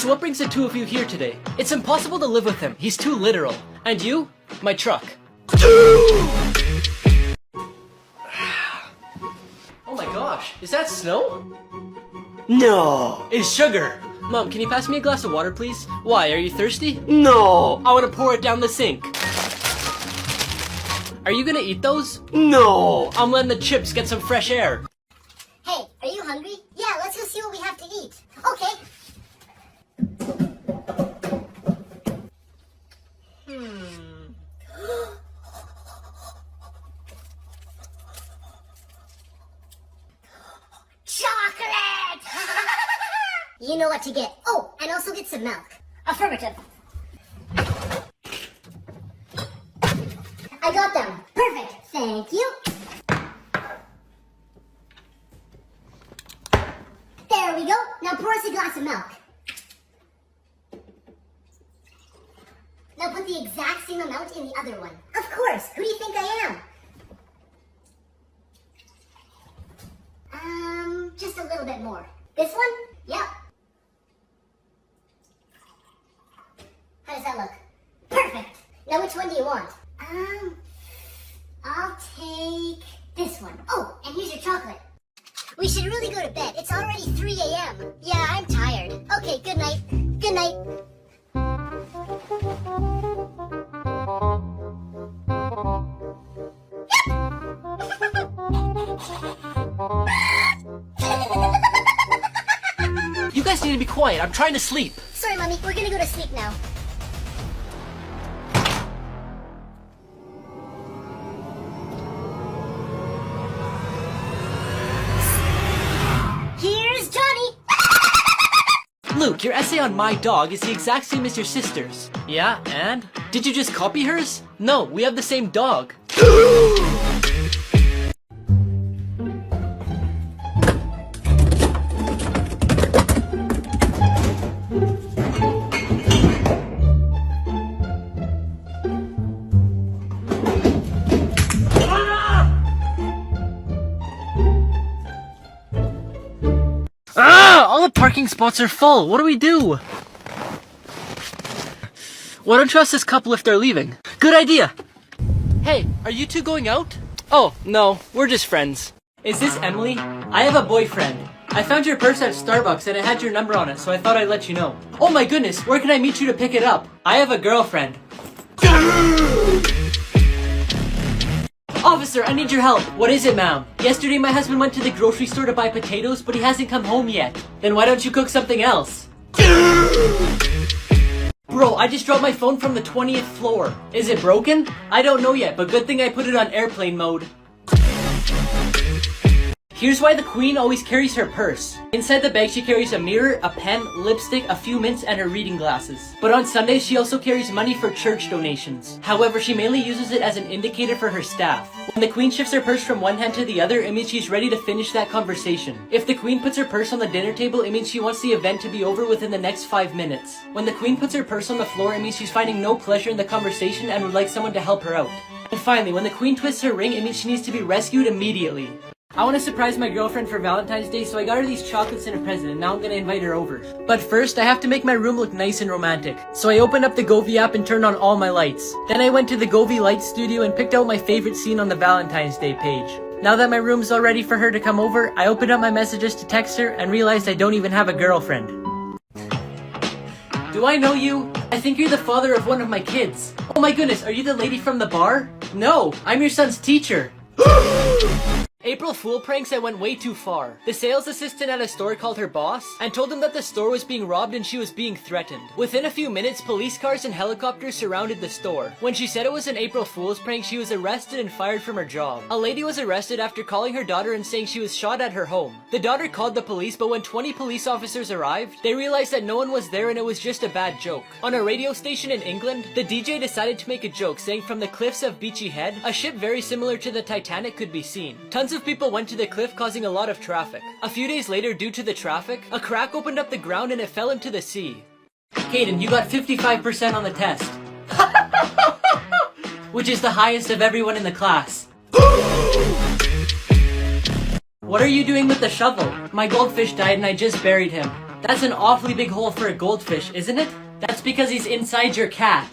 So what brings the two of you here today? It's impossible to live with him. He's too literal. And you? My truck. Oh my gosh, is that snow? No. It's sugar. Mom, can you pass me a glass of water, please? Why, are you thirsty? No. I want to pour it down the sink. Are you gonna eat those? No. I'm letting the chips get some fresh air. Hey, are you hungry? Yeah, let's go see what we have to eat. Okay. Chocolate! You know what to get. Oh, and also get some milk. Affirmative. I got them. Perfect. Thank you. There we go. Now pour us a glass of milk. Now put the exact same amount in the other one. Of course. Who do you think I am? Just a little bit more. This one? Yep. How does that look? Perfect. Now which one do you want? I'll take this one. Oh, and here's your chocolate. We should really go to bed. It's already 3 a.m. Yeah, I'm tired. Okay, good night. Good night. You guys need to be quiet. I'm trying to sleep. Sorry, Mommy. We're gonna go to sleep now. Here's Johnny. Luke, your essay on my dog is the exact same as your sister's. Yeah, and? Did you just copy hers? No, we have the same dog. All the parking spots are full. What do we do? Why don't you ask this couple if they're leaving? Good idea. Hey, are you two going out? Oh, no, we're just friends. Is this Emily? I have a boyfriend. I found your purse at Starbucks and it had your number on it, so I thought I'd let you know. Oh my goodness, where can I meet you to pick it up? I have a girlfriend. Officer, I need your help. What is it, ma'am? Yesterday my husband went to the grocery store to buy potatoes, but he hasn't come home yet. Then why don't you cook something else? Bro, I just dropped my phone from the 20th floor. Is it broken? I don't know yet, but good thing I put it on airplane mode. Here's why the queen always carries her purse. Inside the bag she carries a mirror, a pen, lipstick, a few mints, and her reading glasses. But on Sundays she also carries money for church donations. However, she mainly uses it as an indicator for her staff. When the queen shifts her purse from one hand to the other, it means she's ready to finish that conversation. If the queen puts her purse on the dinner table, it means she wants the event to be over within the next 5 minutes. When the queen puts her purse on the floor, it means she's finding no pleasure in the conversation and would like someone to help her out. And finally, when the queen twists her ring, it means she needs to be rescued immediately. I want to surprise my girlfriend for Valentine's Day, so I got her these chocolates and a present, and now I'm gonna invite her over. But first, I have to make my room look nice and romantic. So I opened up the Govee app and turned on all my lights. Then I went to the Govee Light Studio and picked out my favorite scene on the Valentine's Day page. Now that my room's all ready for her to come over, I opened up my messages to text her and realized I don't even have a girlfriend. Do I know you? I think you're the father of one of my kids. Oh my goodness, are you the lady from the bar? No, I'm your son's teacher. April Fool pranks that went way too far. The sales assistant at a store called her boss and told him that the store was being robbed and she was being threatened. Within a few minutes, police cars and helicopters surrounded the store. When she said it was an April Fool's prank, she was arrested and fired from her job. A lady was arrested after calling her daughter and saying she was shot at her home. The daughter called the police, but when 20 police officers arrived, they realized that no one was there and it was just a bad joke. On a radio station in England, the DJ decided to make a joke saying from the cliffs of Beachy Head, a ship very similar to the Titanic could be seen. Tons of people went to the cliff, causing a lot of traffic. A few days later, due to the traffic, a crack opened up the ground and it fell into the sea. Kaden, you got 55% on the test. Which is the highest of everyone in the class. What are you doing with the shovel? My goldfish died and I just buried him. That's an awfully big hole for a goldfish, isn't it? That's because he's inside your cat.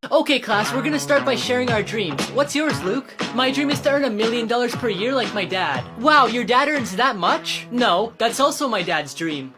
Okay class, we're gonna start by sharing our dreams. What's yours, Luke? My dream is to earn $1 million per year like my dad. Wow, your dad earns that much? No, that's also my dad's dream.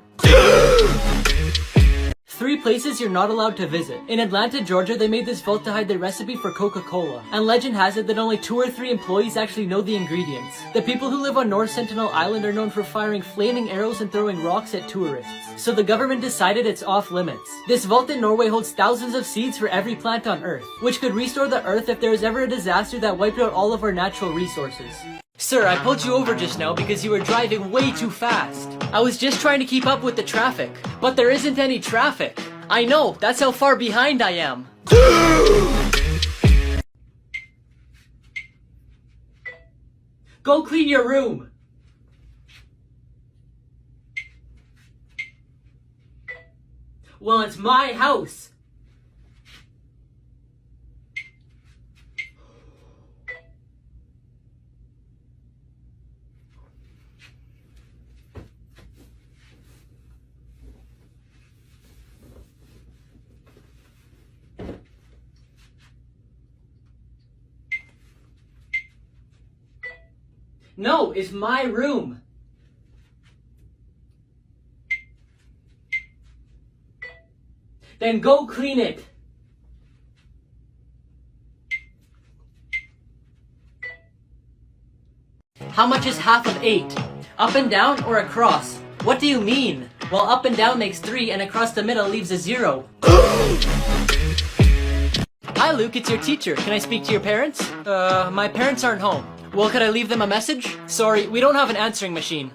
3 places you're not allowed to visit. In Atlanta, Georgia, they made this vault to hide the recipe for Coca-Cola. And legend has it that only 2 or 3 employees actually know the ingredients. The people who live on North Sentinel Island are known for firing flaming arrows and throwing rocks at tourists. So the government decided it's off limits. This vault in Norway holds thousands of seeds for every plant on Earth, which could restore the Earth if there was ever a disaster that wiped out all of our natural resources. Sir, I pulled you over just now because you were driving way too fast. I was just trying to keep up with the traffic. But there isn't any traffic. I know, that's how far behind I am. Go clean your room. Well, it's my house. No, it's my room. Then go clean it. How much is half of 8? Up and down or across? What do you mean? Well, up and down makes 3 and across the middle leaves a 0. Hi Luke, it's your teacher. Can I speak to your parents? My parents aren't home. Well, could I leave them a message? Sorry, we don't have an answering machine.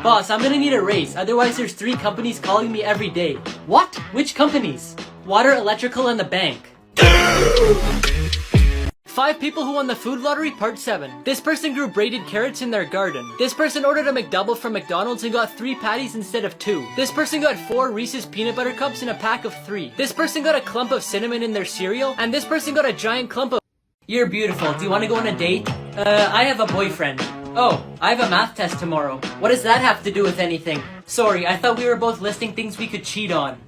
Boss, I'm gonna need a raise, otherwise there's 3 companies calling me every day. What? Which companies? Water, electrical, and the bank. 5 people who won the food lottery, part 7. This person grew braided carrots in their garden. This person ordered a McDouble from McDonald's and got 3 patties instead of 2. This person got 4 Reese's peanut butter cups in a pack of 3. This person got a clump of cinnamon in their cereal, and this person got a giant clump of... You're beautiful. Do you want to go on a date? I have a boyfriend. Oh, I have a math test tomorrow. What does that have to do with anything? Sorry, I thought we were both listing things we could cheat on.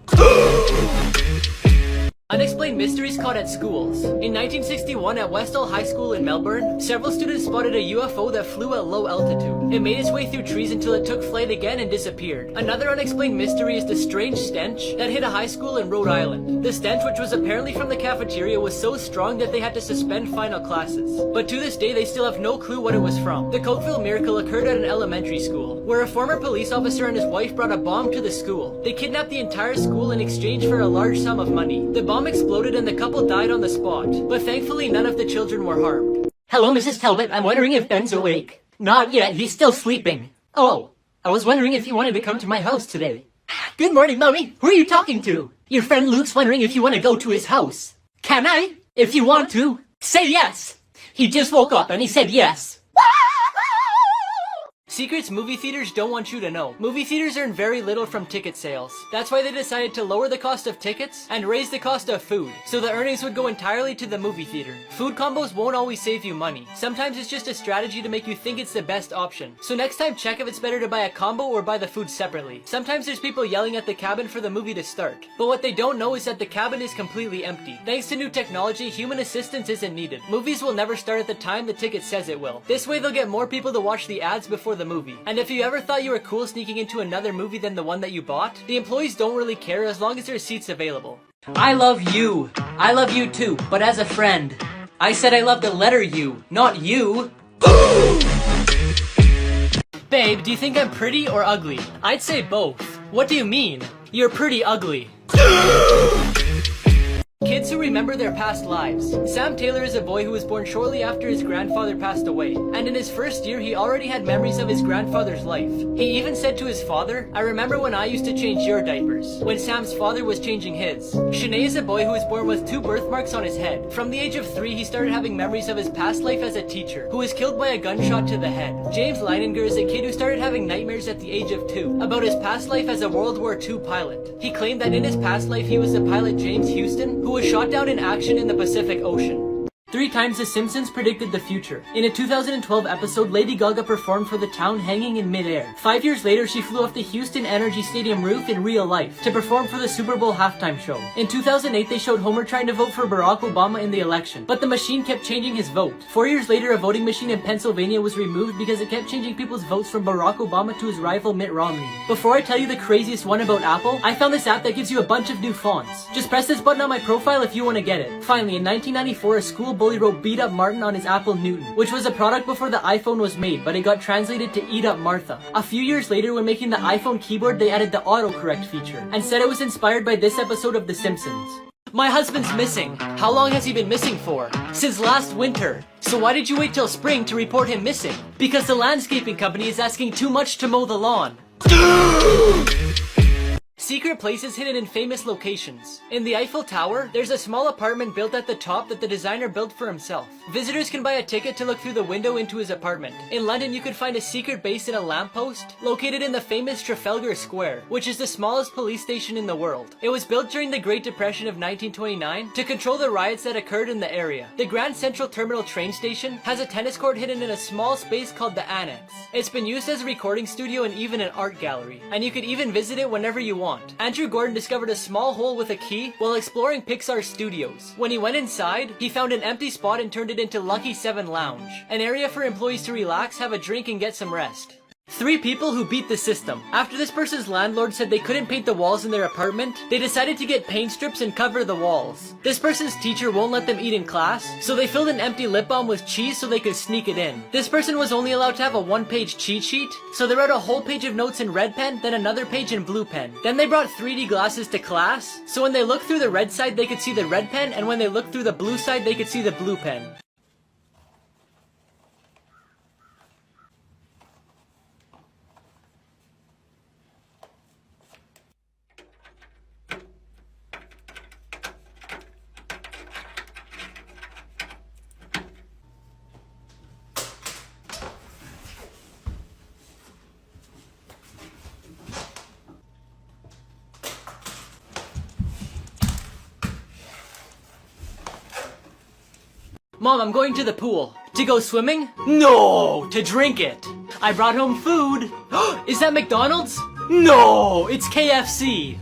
Unexplained mysteries caught at schools. In 1961 at Westall High School in Melbourne, several students spotted a UFO that flew at low altitude. It made its way through trees until it took flight again and disappeared. Another unexplained mystery is the strange stench that hit a high school in Rhode Island. The stench, which was apparently from the cafeteria, was so strong that they had to suspend final classes. But to this day, they still have no clue what it was from. The Cokeville miracle occurred at an elementary school, where a former police officer and his wife brought a bomb to the school. They kidnapped the entire school in exchange for a large sum of money. The bomb exploded and the couple died on the spot, but thankfully none of the children were harmed. Hello, Mrs. Talbot. I'm wondering if Ben's awake. Not yet. He's still sleeping. Oh, I was wondering if you wanted to come to my house today. Good morning, Mommy. Who are you talking to? Your friend Luke's wondering if you want to go to his house. Can I? If you want to. Say yes. He just woke up and he said yes. Secrets movie theaters don't want you to know. Movie theaters earn very little from ticket sales. That's why they decided to lower the cost of tickets and raise the cost of food, so the earnings would go entirely to the movie theater. Food combos won't always save you money. Sometimes it's just a strategy to make you think it's the best option. So next time check if it's better to buy a combo or buy the food separately. Sometimes there's people yelling at the cabin for the movie to start. But what they don't know is that the cabin is completely empty. Thanks to new technology, human assistance isn't needed. Movies will never start at the time the ticket says it will. This way they'll get more people to watch the ads before the movie. And if you ever thought you were cool sneaking into another movie than the one that you bought, the employees don't really care as long as there's seats available. I love you. I love you too, but as a friend. I said I love the letter U, not you. Babe, do you think I'm pretty or ugly? I'd say both. What do you mean? You're pretty ugly. Kids who remember their past lives. Sam Taylor is a boy who was born shortly after his grandfather passed away, and in his first year he already had memories of his grandfather's life. He even said to his father, "I remember when I used to change your diapers," when Sam's father was changing his. Shanae is a boy who was born with 2 birthmarks on his head. From the age of 3 he started having memories of his past life as a teacher, who was killed by a gunshot to the head. James Leininger is a kid who started having nightmares at the age of 2 about his past life as a World War II pilot. He claimed that in his past life he was the pilot James Houston, who was shot down in action in the Pacific Ocean. 3 times The Simpsons predicted the future. In a 2012 episode, Lady Gaga performed for the town hanging in midair. 5 years later, she flew off the Houston Energy Stadium roof in real life to perform for the Super Bowl halftime show. In 2008, they showed Homer trying to vote for Barack Obama in the election, but the machine kept changing his vote. 4 years later, a voting machine in Pennsylvania was removed because it kept changing people's votes from Barack Obama to his rival Mitt Romney. Before I tell you the craziest one about Apple, I found this app that gives you a bunch of new fonts. Just press this button on my profile if you want to get it. Finally, in 1994, a school bully wrote "Beat Up Martin" on his Apple Newton, which was a product before the iPhone was made, but it got translated to "Eat Up Martha." A few years later, when making the iPhone keyboard, they added the autocorrect feature, and said it was inspired by this episode of The Simpsons. My husband's missing. How long has he been missing for? Since last winter. So why did you wait till spring to report him missing? Because the landscaping company is asking too much to mow the lawn. Secret places hidden in famous locations. In the Eiffel Tower, there's a small apartment built at the top that the designer built for himself. Visitors can buy a ticket to look through the window into his apartment. In London, you could find a secret base in a lamppost located in the famous Trafalgar Square, which is the smallest police station in the world. It was built during the Great Depression of 1929 to control the riots that occurred in the area. The Grand Central Terminal train station has a tennis court hidden in a small space called the Annex. It's been used as a recording studio and even an art gallery, and you could even visit it whenever you want. Andrew Gordon discovered a small hole with a key while exploring Pixar Studios. When he went inside, he found an empty spot and turned it into Lucky 7 Lounge, an area for employees to relax, have a drink, and get some rest. 3 people who beat the system. After this person's landlord said they couldn't paint the walls in their apartment, they decided to get paint strips and cover the walls. This person's teacher won't let them eat in class, so they filled an empty lip balm with cheese so they could sneak it in. This person was only allowed to have a 1-page cheat sheet, so they wrote a whole page of notes in red pen, then another page in blue pen. Then they brought 3D glasses to class, so when they looked through the red side they could see the red pen, and when they looked through the blue side they could see the blue pen. Mom, I'm going to the pool. To go swimming? No, to drink it. I brought home food. Is that McDonald's? No, it's KFC.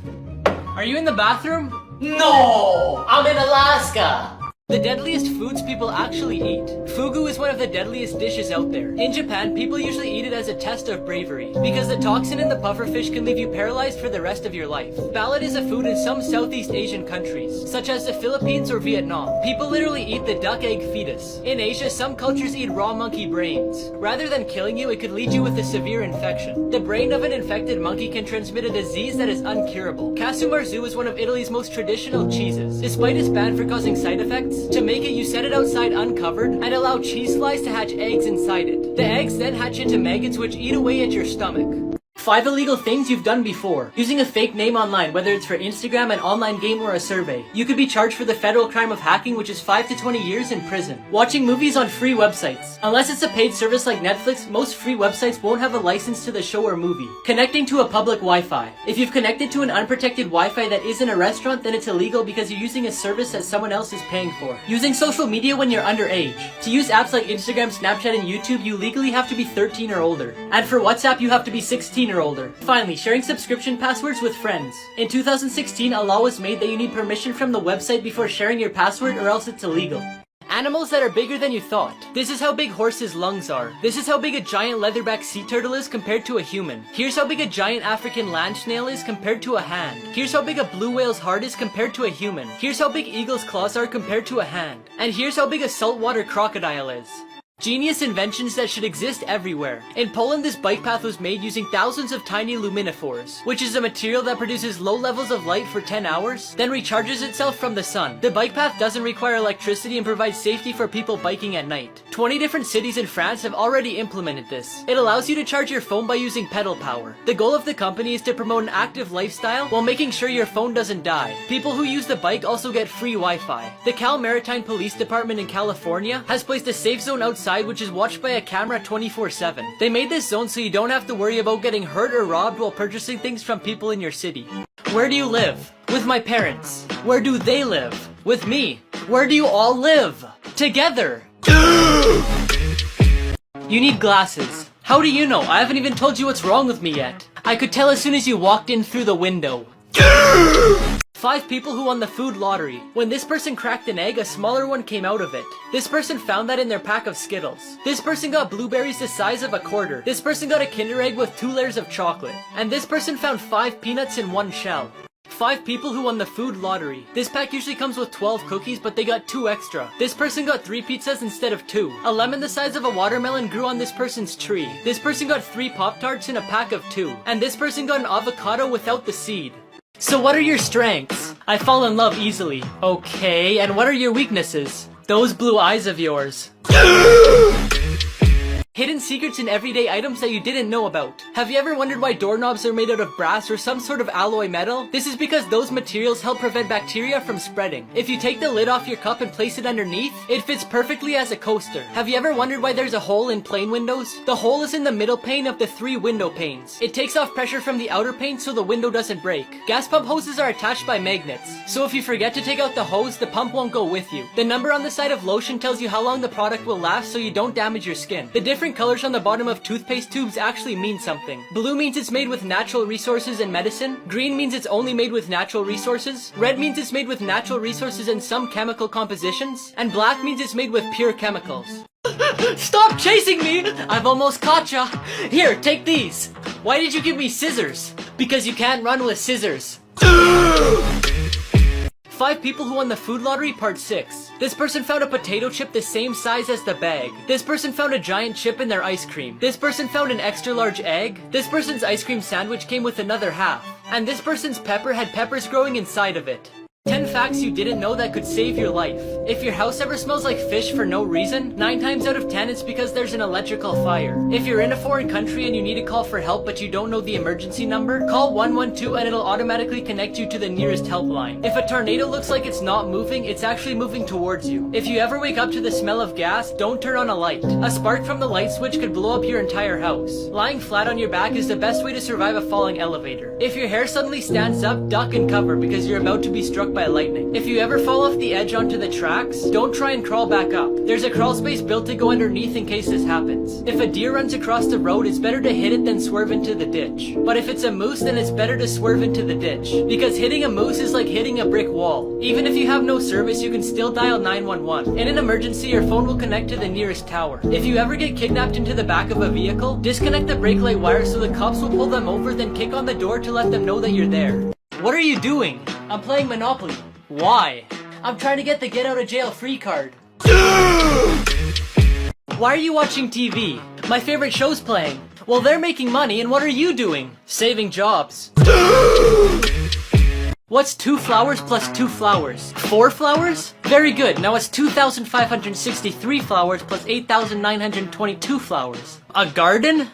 Are you in the bathroom? No, I'm in Alaska. The deadliest foods people actually eat. Fugu is one of the deadliest dishes out there. In Japan, people usually eat it as a test of bravery, because the toxin in the pufferfish can leave you paralyzed for the rest of your life. Ballot is a food in some Southeast Asian countries, such as the Philippines or Vietnam. People literally eat the duck egg fetus. In Asia, some cultures eat raw monkey brains. Rather than killing you, it could lead you with a severe infection. The brain of an infected monkey can transmit a disease that is uncurable. Casu marzu is one of Italy's most traditional cheeses. Despite its ban for causing side effects, to make it, you set it outside uncovered and allow cheese flies to hatch eggs inside it. The eggs then hatch into maggots which eat away at your stomach. 5 illegal things you've done before. Using a fake name online, whether it's for Instagram, an online game, or a survey. You could be charged for the federal crime of hacking, which is 5 to 20 years in prison. Watching movies on free websites. Unless it's a paid service like Netflix, most free websites won't have a license to the show or movie. Connecting to a public Wi-Fi. If you've connected to an unprotected Wi-Fi that isn't a restaurant, then it's illegal because you're using a service that someone else is paying for. Using social media when you're underage. To use apps like Instagram, Snapchat, and YouTube, you legally have to be 13 or older. And for WhatsApp, you have to be 16 or older. Finally, sharing subscription passwords with friends. In 2016, a law was made that you need permission from the website before sharing your password or else it's illegal. Animals that are bigger than you thought. This is how big horses' lungs are. This is how big a giant leatherback sea turtle is compared to a human. Here's how big a giant African land snail is compared to a hand. Here's how big a blue whale's heart is compared to a human. Here's how big eagle's claws are compared to a hand. And here's how big a saltwater crocodile is. Genius inventions that should exist everywhere. In Poland, this bike path was made using thousands of tiny luminophores, which is a material that produces low levels of light for 10 hours, then recharges itself from the sun. The bike path doesn't require electricity and provides safety for people biking at night. 20 different cities in France have already implemented this. It allows you to charge your phone by using pedal power. The goal of the company is to promote an active lifestyle while making sure your phone doesn't die. People who use the bike also get free Wi-Fi. The Cal Maritime Police Department in California has placed a safe zone outside which is watched by a camera 24/7. They made this zone so you don't have to worry about getting hurt or robbed while purchasing things from people in your city. Where do you live? With my parents. Where do they live? With me. Where do you all live? Together. You need glasses. How do you know? I haven't even told you what's wrong with me yet. I could tell as soon as you walked in through the window. 5 people who won the food lottery. When this person cracked an egg, a smaller one came out of it. This person found that in their pack of Skittles. This person got blueberries the size of a quarter. This person got a Kinder Egg with 2 layers of chocolate. And this person found 5 peanuts in 1 shell. 5 people who won the food lottery. This pack usually comes with 12 cookies, but they got 2 extra. This person got 3 pizzas instead of 2. A lemon the size of a watermelon grew on this person's tree. This person got 3 Pop-Tarts in a pack of 2. And this person got an avocado without the seed. So what are your strengths? I fall in love easily. Okay, and what are your weaknesses? Those blue eyes of yours. Hidden secrets in everyday items that you didn't know about. Have you ever wondered why doorknobs are made out of brass or some sort of alloy metal? This is because those materials help prevent bacteria from spreading. If you take the lid off your cup and place it underneath, it fits perfectly as a coaster. Have you ever wondered why there's a hole in plane windows? The hole is in the middle pane of the 3 window panes. It takes off pressure from the outer pane so the window doesn't break. Gas pump hoses are attached by magnets. So if you forget to take out the hose, the pump won't go with you. The number on the side of lotion tells you how long the product will last so you don't damage your skin. The different colors on the bottom of toothpaste tubes actually mean something. Blue means it's made with natural resources and medicine. Green means it's only made with natural resources. Red means it's made with natural resources and some chemical compositions. And black means it's made with pure chemicals. Stop chasing me! I've almost caught ya! Here, take these! Why did you give me scissors? Because you can't run with scissors. 5 people who won the food lottery, part 6. This person found a potato chip the same size as the bag. This person found a giant chip in their ice cream. This person found an extra large egg. This person's ice cream sandwich came with another half. And this person's pepper had peppers growing inside of it. 10 facts you didn't know that could save your life. If your house ever smells like fish for no reason, 9 times out of 10 it's because there's an electrical fire. If you're in a foreign country and you need to call for help but you don't know the emergency number, call 112 and it'll automatically connect you to the nearest helpline. If a tornado looks like it's not moving, it's actually moving towards you. If you ever wake up to the smell of gas, don't turn on a light. A spark from the light switch could blow up your entire house. Lying flat on your back is the best way to survive a falling elevator. If your hair suddenly stands up, duck and cover because you're about to be struck by lightning. If you ever fall off the edge onto the tracks, don't try and crawl back up. There's a crawl space built to go underneath in case this happens. If a deer runs across the road, it's better to hit it than swerve into the ditch. But if it's a moose, then it's better to swerve into the ditch. Because hitting a moose is like hitting a brick wall. Even if you have no service, you can still dial 911. In an emergency, your phone will connect to the nearest tower. If you ever get kidnapped into the back of a vehicle, disconnect the brake light wire so the cops will pull them over, then kick on the door to let them know that you're there. What are you doing? I'm playing Monopoly. Why? I'm trying to get the get out of jail free card. Why are you watching TV? My favorite show's playing. Well, they're making money, and what are you doing? Saving jobs. What's 2 flowers plus 2 flowers? 4 flowers? Very good. Now it's 2,563 flowers plus 8,922 flowers. A garden?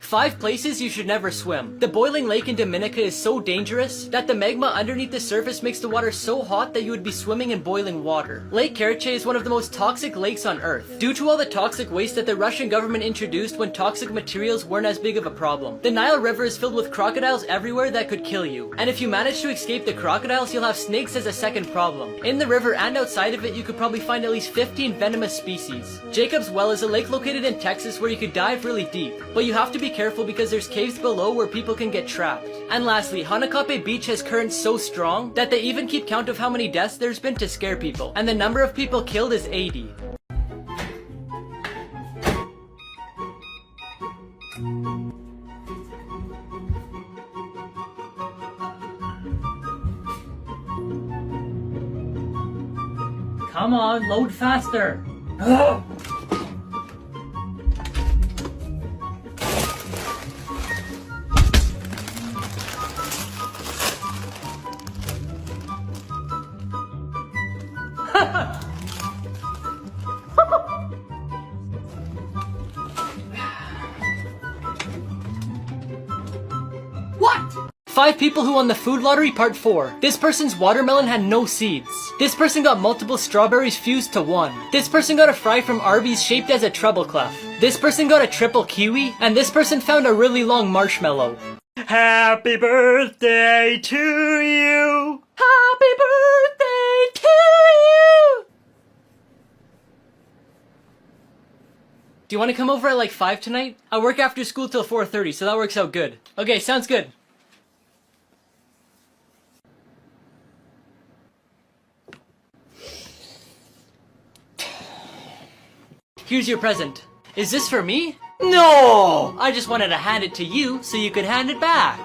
5 places you should never swim. The boiling lake in Dominica is so dangerous that the magma underneath the surface makes the water so hot that you would be swimming in boiling water. Lake Karachay is one of the most toxic lakes on Earth, due to all the toxic waste that the Russian government introduced when toxic materials weren't as big of a problem. The Nile River is filled with crocodiles everywhere that could kill you. And if you manage to escape the crocodiles, you'll have snakes as a second problem. In the river and outside of it, you could probably find at least 15 venomous species. Jacob's Well is a lake located in Texas where you could dive really deep, but you have to be careful because there's caves below where people can get trapped. And lastly, Hanakape Beach has currents so strong that they even keep count of how many deaths there's been to scare people, and the number of people killed is 80. Come on, load faster! What? 5 people who won the food lottery, part 4. This person's watermelon had no seeds. This person got multiple strawberries fused to one. This person got a fry from Arby's shaped as a treble clef. This person got a triple kiwi, and this person found a really long marshmallow. Happy birthday to you. Happy birthday to you! Do you want to come over at like 5 tonight? I work after school till 4:30, so that works out good. Okay, sounds good. Here's your present. Is this for me? No! I just wanted to hand it to you so you could hand it back.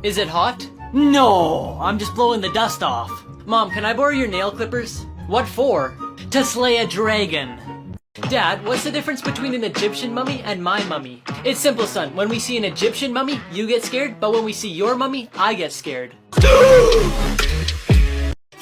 Is it hot? No! I'm just blowing the dust off. Mom, can I borrow your nail clippers? What for? To slay a dragon. Dad, what's the difference between an Egyptian mummy and my mummy? It's simple, son. When we see an Egyptian mummy, you get scared, but when we see your mummy, I get scared.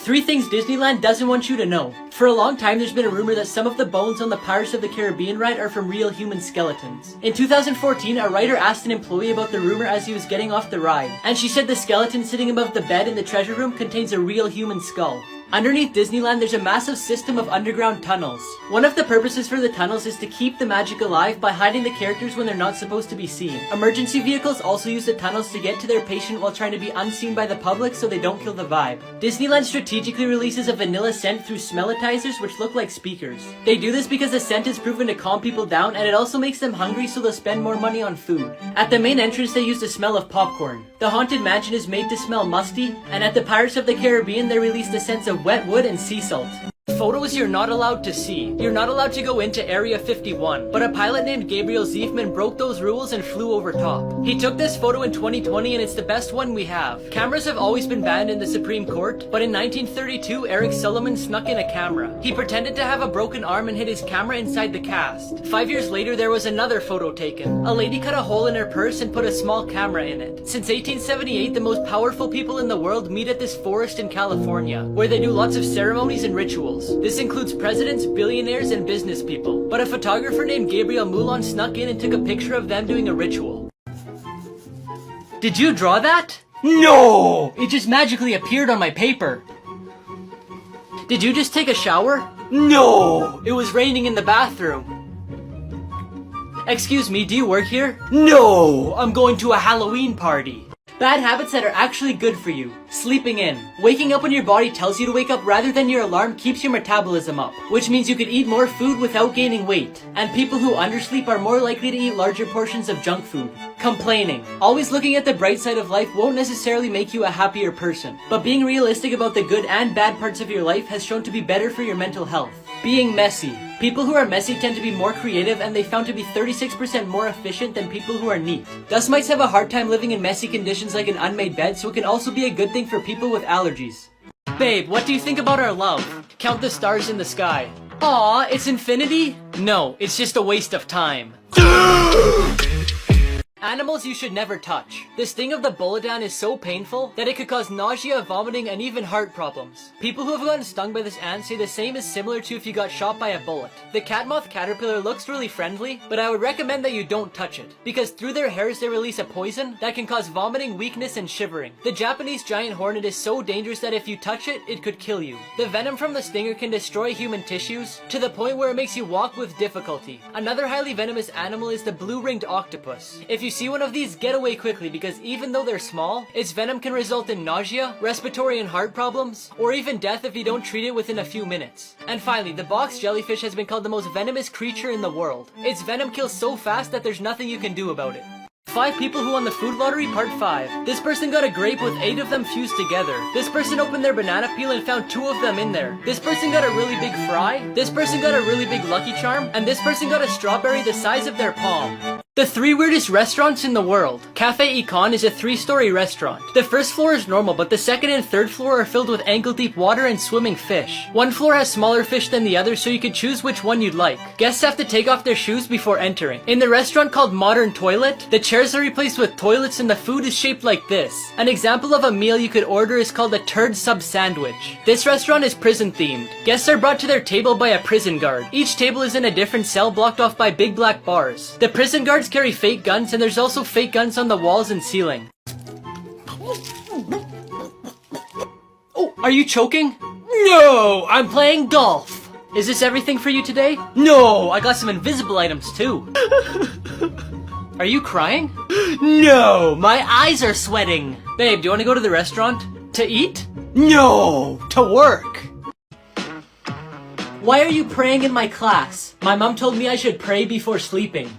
3 things Disneyland doesn't want you to know. For a long time, there's been a rumor that some of the bones on the Pirates of the Caribbean ride are from real human skeletons. In 2014, a writer asked an employee about the rumor as he was getting off the ride, and she said the skeleton sitting above the bed in the treasure room contains a real human skull. Underneath Disneyland, there's a massive system of underground tunnels. One of the purposes for the tunnels is to keep the magic alive by hiding the characters when they're not supposed to be seen. Emergency vehicles also use the tunnels to get to their patient while trying to be unseen by the public so they don't kill the vibe. Disneyland strategically releases a vanilla scent through smellitizers which look like speakers. They do this because the scent is proven to calm people down, and it also makes them hungry so they'll spend more money on food. At the main entrance, they use the smell of popcorn. The Haunted Mansion is made to smell musty, and at the Pirates of the Caribbean, they release the scents of wet wood and sea salt. Photos you're not allowed to see. You're not allowed to go into Area 51, but a pilot named Gabriel Ziefman broke those rules and flew over top. He took this photo in 2020 and it's the best one we have. Cameras have always been banned in the Supreme Court, but in 1932, Eric Sullivan snuck in a camera. He pretended to have a broken arm and hid his camera inside the cast. 5 years later, there was another photo taken. A lady cut a hole in her purse and put a small camera in it. Since 1878, the most powerful people in the world meet at this forest in California, where they do lots of ceremonies and rituals. This includes presidents, billionaires, and business people. But a photographer named Gabriel Moulon snuck in and took a picture of them doing a ritual. Did you draw that? No! It just magically appeared on my paper. Did you just take a shower? No! It was raining in the bathroom. Excuse me, do you work here? No! I'm going to a Halloween party. Bad habits that are actually good for you. Sleeping in. Waking up when your body tells you to wake up rather than your alarm keeps your metabolism up, which means you could eat more food without gaining weight. And people who undersleep are more likely to eat larger portions of junk food. Complaining. Always looking at the bright side of life won't necessarily make you a happier person, but being realistic about the good and bad parts of your life has shown to be better for your mental health. Being messy. People who are messy tend to be more creative, and they found to be 36% more efficient than people who are neat. Dust mites have a hard time living in messy conditions like an unmade bed, so it can also be a good thing for people with allergies. Babe, what do you think about our love? Count the stars in the sky. Aw, it's infinity? No, it's just a waste of time. Animals you should never touch. The sting of the bullet is so painful that it could cause nausea, vomiting, and even heart problems. People who have gotten stung by this ant say the same is similar to if you got shot by a bullet. The cat moth caterpillar looks really friendly, but I would recommend that you don't touch it, because through their hairs they release a poison that can cause vomiting, weakness, and shivering. The Japanese giant hornet is so dangerous that if you touch it, it could kill you. The venom from the stinger can destroy human tissues to the point where it makes you walk with difficulty. Another highly venomous animal is the blue-ringed octopus. If you see one of these, get away quickly, because even though they're small, its venom can result in nausea, respiratory and heart problems, or even death if you don't treat it within a few minutes. And finally, the box jellyfish has been called the most venomous creature in the world. Its venom kills so fast that there's nothing you can do about it. 5 people who won the food lottery, part 5. This person got a grape with 8 of them fused together. This person opened their banana peel and found 2 of them in there. This person got a really big fry. This person got a really big Lucky Charm. And this person got a strawberry the size of their palm. The 3 weirdest restaurants in the world. Cafe Econ is a 3-story restaurant. The first floor is normal, but the second and third floor are filled with ankle-deep water and swimming fish. One floor has smaller fish than the other, so you can choose which one you'd like. Guests have to take off their shoes before entering. In the restaurant called Modern Toilet, the chairs are replaced with toilets and the food is shaped like this. An example of a meal you could order is called a turd sub sandwich. This restaurant is prison themed. Guests are brought to their table by a prison guard. Each table is in a different cell blocked off by big black bars. The prison guards carry fake guns, and there's also fake guns on the walls and ceiling. Oh, are you choking? No, I'm playing golf. Is this everything for you today? No, I got some invisible items too. Are you crying? No! My eyes are sweating. Babe, do you want to go to the restaurant? To eat? No! To work! Why are you praying in my class? My mom told me I should pray before sleeping.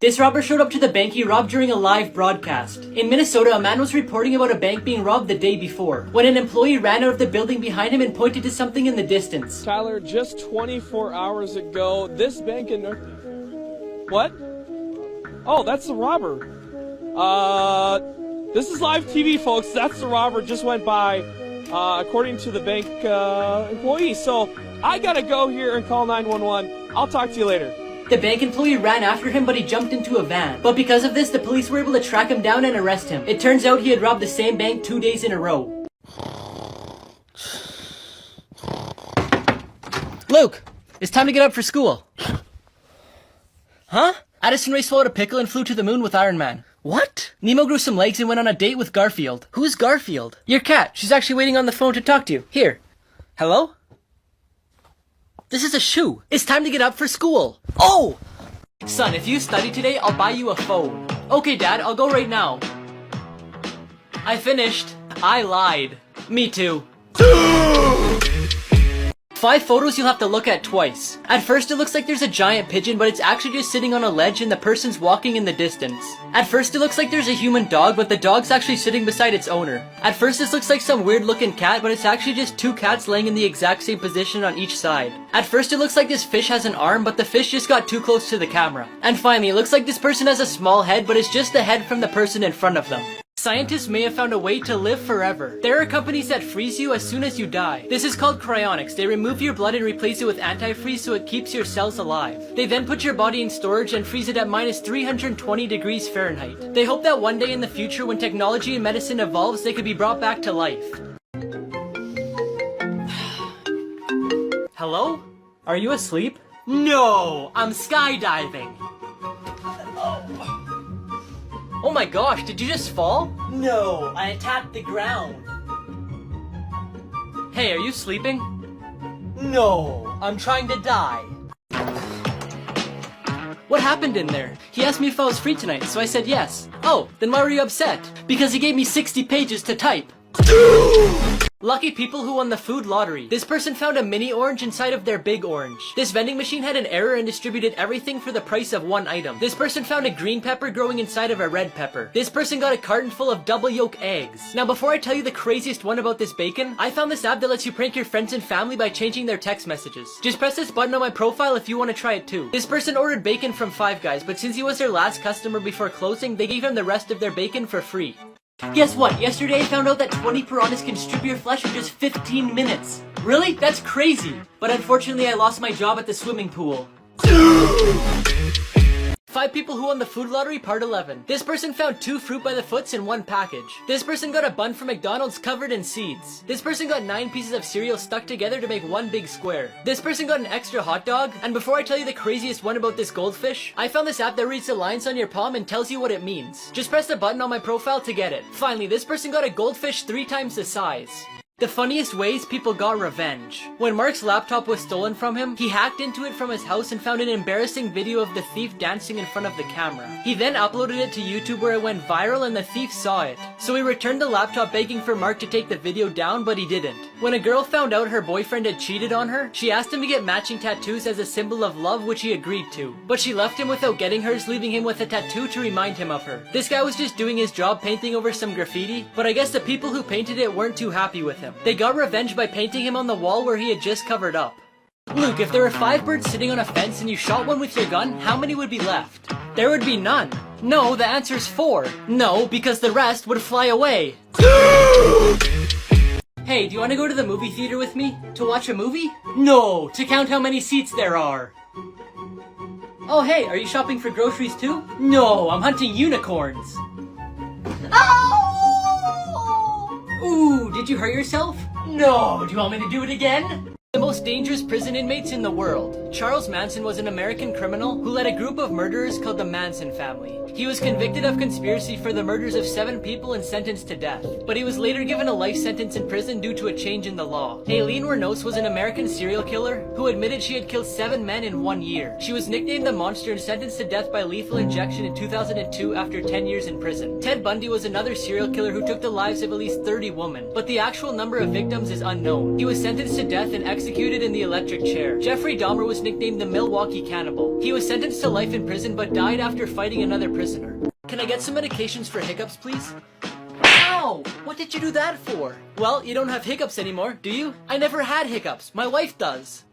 This robber showed up to the bank he robbed during a live broadcast. In Minnesota, a man was reporting about a bank being robbed the day before, when an employee ran out of the building behind him and pointed to something in the distance. Tyler, just 24 hours ago, this bank in North... What? Oh, that's the robber. This is live TV, folks. That's the robber, just went by, according to the bank employee. So, I gotta go here and call 911. I'll talk to you later. The bank employee ran after him, but he jumped into a van. But because of this, the police were able to track him down and arrest him. It turns out he had robbed the same bank 2 days in a row. Luke, it's time to get up for school. Huh? Addison Ray swallowed a pickle and flew to the moon with Iron Man. What? Nemo grew some legs and went on a date with Garfield. Who's Garfield? Your cat. She's actually waiting on the phone to talk to you. Here. Hello? This is a shoe. It's time to get up for school. Oh! Son, if you study today, I'll buy you a phone. Okay, Dad, I'll go right now. I finished. I lied. Me too. 5 photos you'll have to look at twice. At first it looks like there's a giant pigeon, but it's actually just sitting on a ledge and the person's walking in the distance. At first it looks like there's a human dog, but the dog's actually sitting beside its owner. At first this looks like some weird looking cat, but it's actually just 2 cats laying in the exact same position on each side. At first it looks like this fish has an arm, but the fish just got too close to the camera. And finally, it looks like this person has a small head, but it's just the head from the person in front of them. Scientists may have found a way to live forever. There are companies that freeze you as soon as you die. This is called cryonics. They remove your blood and replace it with antifreeze so it keeps your cells alive. They then put your body in storage and freeze it at minus 320 degrees Fahrenheit. They hope that one day in the future when technology and medicine evolves, they could be brought back to life. Hello? Are you asleep? No, I'm skydiving. Oh my gosh, did you just fall? No, I tapped the ground. Hey, are you sleeping? No, I'm trying to die. What happened in there? He asked me if I was free tonight, so I said yes. Oh, then why were you upset? Because he gave me 60 pages to type. Lucky people who won the food lottery. This person found a mini orange inside of their big orange. This vending machine had an error and distributed everything for the price of 1 item. This person found a green pepper growing inside of a red pepper. This person got a carton full of double yolk eggs. Now before I tell you the craziest one about this bacon, I found this app that lets you prank your friends and family by changing their text messages. Just press this button on my profile if you want to try it too. This person ordered bacon from Five Guys, but since he was their last customer before closing, they gave him the rest of their bacon for free. Guess what? Yesterday I found out that 20 piranhas can strip your flesh in just 15 minutes. Really? That's crazy. But unfortunately I lost my job at the swimming pool. 5 people who won the food lottery, part 11. This person found 2 fruit by the foots in 1 package. This person got a bun from McDonald's covered in seeds. This person got 9 pieces of cereal stuck together to make 1 big square. This person got an extra hot dog. And before I tell you the craziest one about this goldfish, I found this app that reads the lines on your palm and tells you what it means. Just press the button on my profile to get it. Finally, this person got a goldfish 3 times the size. The funniest ways people got revenge. When Mark's laptop was stolen from him, he hacked into it from his house and found an embarrassing video of the thief dancing in front of the camera. He then uploaded it to YouTube where it went viral and the thief saw it. So he returned the laptop begging for Mark to take the video down, but he didn't. When a girl found out her boyfriend had cheated on her, she asked him to get matching tattoos as a symbol of love, which he agreed to. But she left him without getting hers, leaving him with a tattoo to remind him of her. This guy was just doing his job painting over some graffiti, but I guess the people who painted it weren't too happy with him. They got revenge by painting him on the wall where he had just covered up. Luke, if there were 5 birds sitting on a fence and you shot one with your gun, how many would be left? There would be none. No, the answer's 4. No, because the rest would fly away. Hey, do you want to go to the movie theater with me? To watch a movie? No, to count how many seats there are. Oh hey, are you shopping for groceries too? No, I'm hunting unicorns. Ooh, did you hurt yourself? No, do you want me to do it again? The most dangerous prison inmates in the world. Charles Manson was an American criminal who led a group of murderers called the Manson family. He was convicted of conspiracy for the murders of 7 people and sentenced to death, but he was later given a life sentence in prison due to a change in the law. Aileen Wuornos was an American serial killer who admitted she had killed 7 men in 1 year. She was nicknamed the Monster and sentenced to death by lethal injection in 2002 after 10 years in prison. Ted Bundy was another serial killer who took the lives of at least 30 women, but the actual number of victims is unknown. He was sentenced to death and executed in the electric chair. Jeffrey Dahmer was nicknamed the Milwaukee Cannibal. He was sentenced to life in prison but died after fighting another prisoner. Can I get some medications for hiccups, please? Ow! What did you do that for? Well, you don't have hiccups anymore, do you? I never had hiccups. My wife does.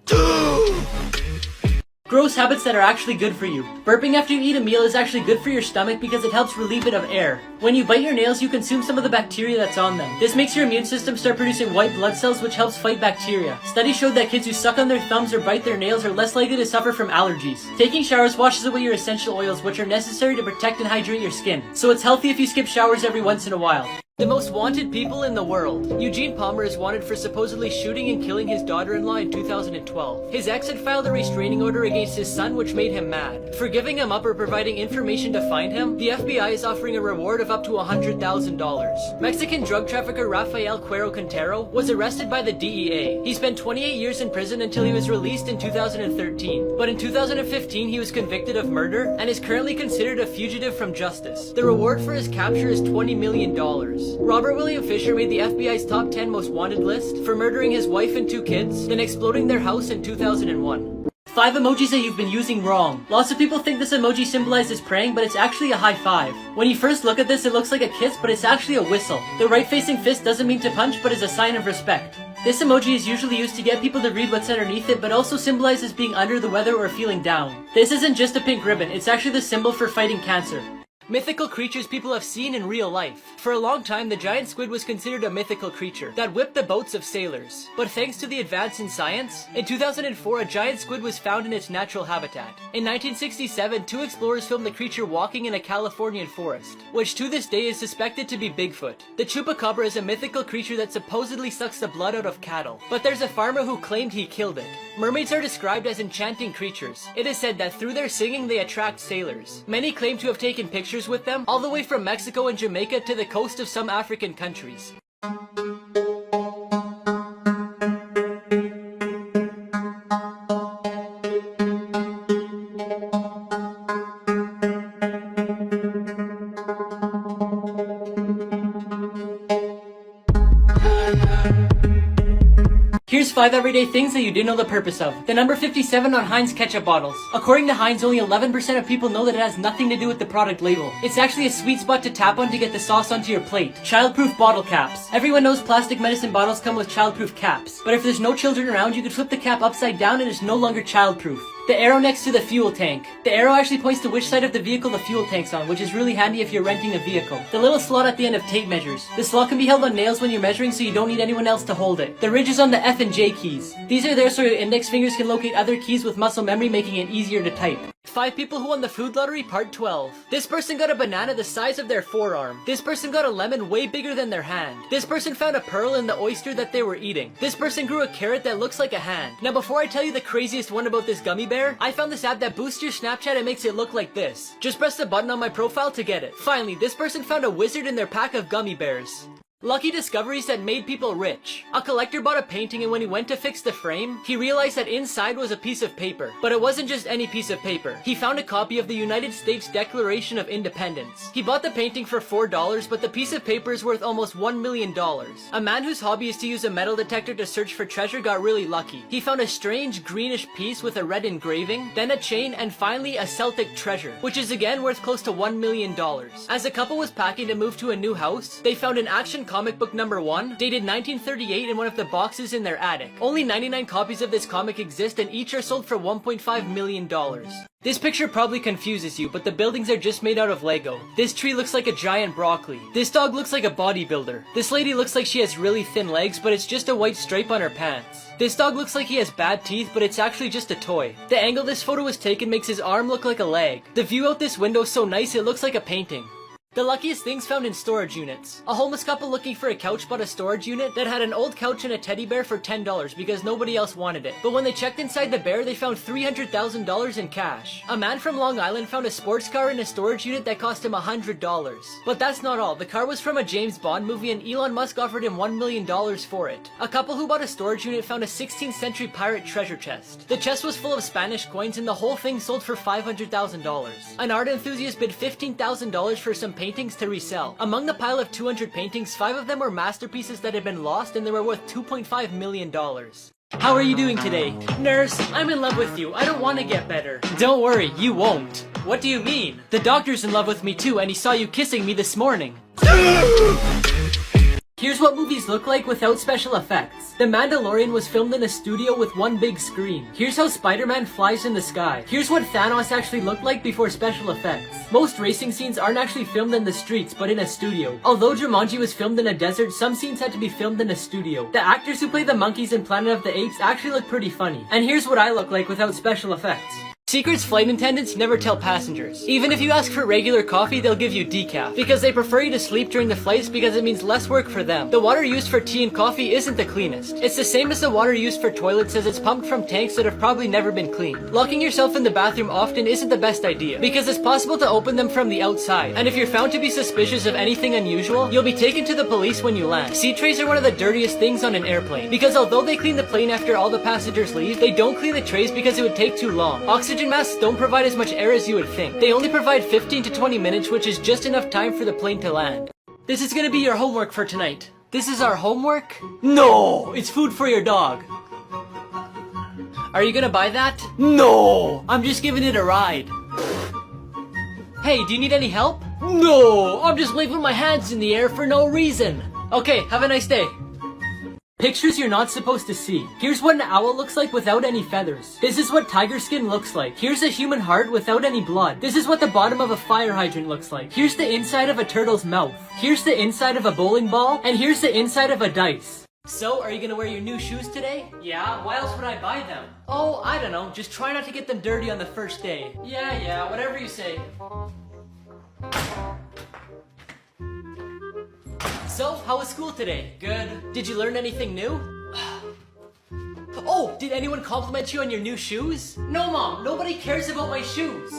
Gross habits that are actually good for you. Burping after you eat a meal is actually good for your stomach because it helps relieve it of air. When you bite your nails, you consume some of the bacteria that's on them. This makes your immune system start producing white blood cells, which helps fight bacteria. Studies showed that kids who suck on their thumbs or bite their nails are less likely to suffer from allergies. Taking showers washes away your essential oils, which are necessary to protect and hydrate your skin. So it's healthy if you skip showers every once in a while. The most wanted people in the world. Eugene Palmer is wanted for supposedly shooting and killing his daughter-in-law in 2012. His ex had filed a restraining order against his son, which made him mad. For giving him up or providing information to find him, the FBI is offering a reward of up to $100,000. Mexican drug trafficker Rafael Cuero Quintero was arrested by the DEA. He spent 28 years in prison until he was released in 2013. But in 2015, he was convicted of murder and is currently considered a fugitive from justice. The reward for his capture is $20 million. Robert William Fisher made the FBI's top 10 most wanted list for murdering his wife and 2 kids, then exploding their house in 2001. 5 emojis that you've been using wrong. Lots of people think this emoji symbolizes praying, but it's actually a high five. When you first look at this, it looks like a kiss, but it's actually a whistle. The right-facing fist doesn't mean to punch, but is a sign of respect. This emoji is usually used to get people to read what's underneath it, but also symbolizes being under the weather or feeling down. This isn't just a pink ribbon, it's actually the symbol for fighting cancer. Mythical creatures people have seen in real life. For a long time, the giant squid was considered a mythical creature that whipped the boats of sailors. But thanks to the advance in science, in 2004 a giant squid was found in its natural habitat. In 1967, 2 explorers filmed the creature walking in a Californian forest, which to this day is suspected to be Bigfoot. The chupacabra is a mythical creature that supposedly sucks the blood out of cattle, but there's a farmer who claimed he killed it. Mermaids are described as enchanting creatures. It is said that through their singing they attract sailors. Many claim to have taken pictures with them, all the way from Mexico and Jamaica to the coast of some African countries. Here's 5 everyday things that you didn't know the purpose of. The number 57 on Heinz ketchup bottles. According to Heinz, only 11% of people know that it has nothing to do with the product label. It's actually a sweet spot to tap on to get the sauce onto your plate. Childproof bottle caps. Everyone knows plastic medicine bottles come with childproof caps, but if there's no children around, you could flip the cap upside down and it's no longer childproof. The arrow next to the fuel tank. The arrow actually points to which side of the vehicle the fuel tank's on, which is really handy if you're renting a vehicle. The little slot at the end of tape measures. The slot can be held on nails when you're measuring, so you don't need anyone else to hold it. The ridge is on the F and J keys. These are there so your index fingers can locate other keys with muscle memory, making it easier to type. 5 people who won the food lottery, part 12. This person got a banana the size of their forearm. This person got a lemon way bigger than their hand. This person found a pearl in the oyster that they were eating. This person grew a carrot that looks like a hand. Now before I tell you the craziest one about this gummy bear, I found this app that boosts your Snapchat and makes it look like this. Just press the button on my profile to get it. Finally, this person found a wizard in their pack of gummy bears. Lucky discoveries that made people rich. A collector bought a painting and when he went to fix the frame, he realized that inside was a piece of paper. But it wasn't just any piece of paper. He found a copy of the United States Declaration of Independence. He bought the painting for $4, but the piece of paper is worth almost $1 million. A man whose hobby is to use a metal detector to search for treasure got really lucky. He found a strange greenish piece with a red engraving, then a chain, and finally a Celtic treasure, which is again worth close to $1 million. As the couple was packing to move to a new house, they found an action comic book number 1, dated 1938 in one of the boxes in their attic. Only 99 copies of this comic exist and each are sold for $1.5 million. This picture probably confuses you, but the buildings are just made out of Lego. This tree looks like a giant broccoli. This dog looks like a bodybuilder. This lady looks like she has really thin legs, but it's just a white stripe on her pants. This dog looks like he has bad teeth, but it's actually just a toy. The angle this photo was taken makes his arm look like a leg. The view out this window is so nice it looks like a painting. The luckiest things found in storage units. A homeless couple looking for a couch bought a storage unit that had an old couch and a teddy bear for $10 because nobody else wanted it. But when they checked inside the bear, they found $300,000 in cash. A man from Long Island found a sports car in a storage unit that cost him $100. But that's not all. The car was from a James Bond movie and Elon Musk offered him $1 million for it. A couple who bought a storage unit found a 16th century pirate treasure chest. The chest was full of Spanish coins and the whole thing sold for $500,000. An art enthusiast bid $15,000 for some paintings to resell. Among the pile of 200 paintings, 5 of them were masterpieces that had been lost and they were worth $2.5 million. How are you doing today? Nurse, I'm in love with you. I don't want to get better. Don't worry, you won't. What do you mean? The doctor's in love with me too and he saw you kissing me this morning. Here's what movies look like without special effects. The Mandalorian was filmed in a studio with one big screen. Here's how Spider-Man flies in the sky. Here's what Thanos actually looked like before special effects. Most racing scenes aren't actually filmed in the streets, but in a studio. Although Jumanji was filmed in a desert, some scenes had to be filmed in a studio. The actors who play the monkeys in Planet of the Apes actually look pretty funny. And here's what I look like without special effects. Secret's flight attendants never tell passengers. Even if you ask for regular coffee, they'll give you decaf. Because they prefer you to sleep during the flights because it means less work for them. The water used for tea and coffee isn't the cleanest. It's the same as the water used for toilets as it's pumped from tanks that have probably never been cleaned. Locking yourself in the bathroom often isn't the best idea because it's possible to open them from the outside. And if you're found to be suspicious of anything unusual, you'll be taken to the police when you land. Seat trays are one of the dirtiest things on an airplane. Because although they clean the plane after all the passengers leave, they don't clean the trays because it would take too long. Oxygen masks don't provide as much air as you would think. They only provide 15 to 20 minutes, which is just enough time for the plane to land. This is gonna be your homework for tonight. This is our homework? No! It's food for your dog. Are you gonna buy that? No! I'm just giving it a ride. Hey, do you need any help? No! I'm just waving my hands in the air for no reason. Okay, have a nice day. Pictures you're not supposed to see. Here's what an owl looks like without any feathers. This is what tiger skin looks like. Here's a human heart without any blood. This is what the bottom of a fire hydrant looks like. Here's the inside of a turtle's mouth. Here's the inside of a bowling ball. And here's the inside of a dice. So, are you gonna wear your new shoes today? Yeah, why else would I buy them? Oh, I don't know. Just try not to get them dirty on the first day. Yeah, whatever you say. So, how was school today? Good. Did you learn anything new? Oh, did anyone compliment you on your new shoes? No, Mom, nobody cares about my shoes.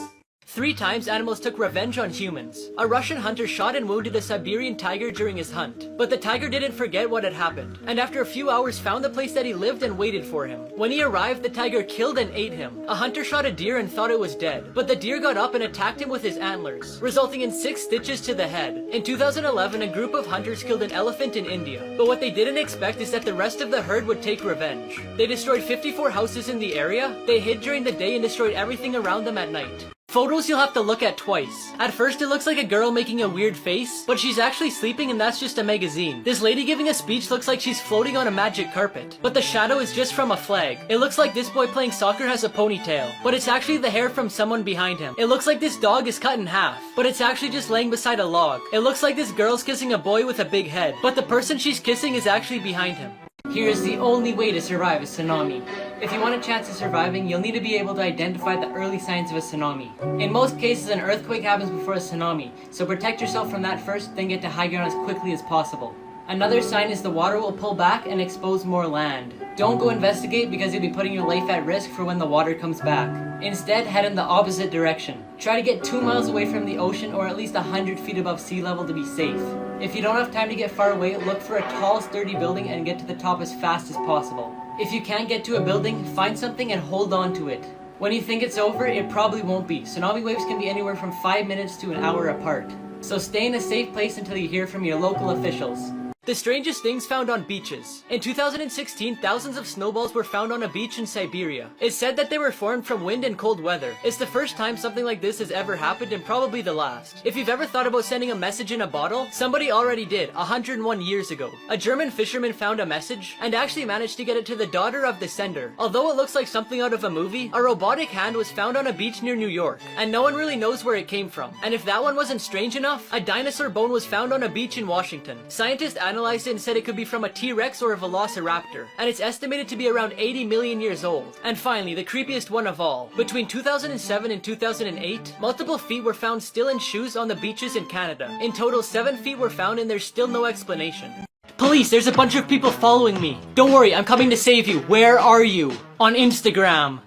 3 times animals took revenge on humans. A Russian hunter shot and wounded a Siberian tiger during his hunt. But the tiger didn't forget what had happened, and after a few hours found the place that he lived and waited for him. When he arrived, the tiger killed and ate him. A hunter shot a deer and thought it was dead, but the deer got up and attacked him with his antlers, resulting in 6 stitches to the head. In 2011, a group of hunters killed an elephant in India, but what they didn't expect is that the rest of the herd would take revenge. They destroyed 54 houses in the area, they hid during the day and destroyed everything around them at night. Photos you'll have to look at twice. At first it looks like a girl making a weird face, but she's actually sleeping and that's just a magazine. This lady giving a speech looks like she's floating on a magic carpet, but the shadow is just from a flag. It looks like this boy playing soccer has a ponytail, but it's actually the hair from someone behind him. It looks like this dog is cut in half, but it's actually just laying beside a log. It looks like this girl's kissing a boy with a big head, but the person she's kissing is actually behind him. Here's the only way to survive a tsunami. If you want a chance of surviving, you'll need to be able to identify the early signs of a tsunami. In most cases, an earthquake happens before a tsunami, so protect yourself from that first, then get to high ground as quickly as possible. Another sign is the water will pull back and expose more land. Don't go investigate because you'll be putting your life at risk for when the water comes back. Instead, head in the opposite direction. Try to get 2 miles away from the ocean or at least 100 feet above sea level to be safe. If you don't have time to get far away, look for a tall, sturdy building and get to the top as fast as possible. If you can't get to a building, find something and hold on to it. When you think it's over, it probably won't be. Tsunami waves can be anywhere from 5 minutes to an hour apart. So stay in a safe place until you hear from your local officials. The strangest things found on beaches. In 2016, thousands of snowballs were found on a beach in Siberia. It's said that they were formed from wind and cold weather. It's the first time something like this has ever happened and probably the last. If you've ever thought about sending a message in a bottle, somebody already did, 101 years ago. A German fisherman found a message and actually managed to get it to the daughter of the sender. Although it looks like something out of a movie, a robotic hand was found on a beach near New York, and no one really knows where it came from. And if that one wasn't strange enough, a dinosaur bone was found on a beach in Washington. Scientists analyzed it and said it could be from a T-Rex or a Velociraptor, and it's estimated to be around 80 million years old. And finally, the creepiest one of all. Between 2007 and 2008, multiple feet were found still in shoes on the beaches in Canada. In total, 7 feet were found and there's still no explanation. Police, there's a bunch of people following me. Don't worry, I'm coming to save you. Where are you? On Instagram.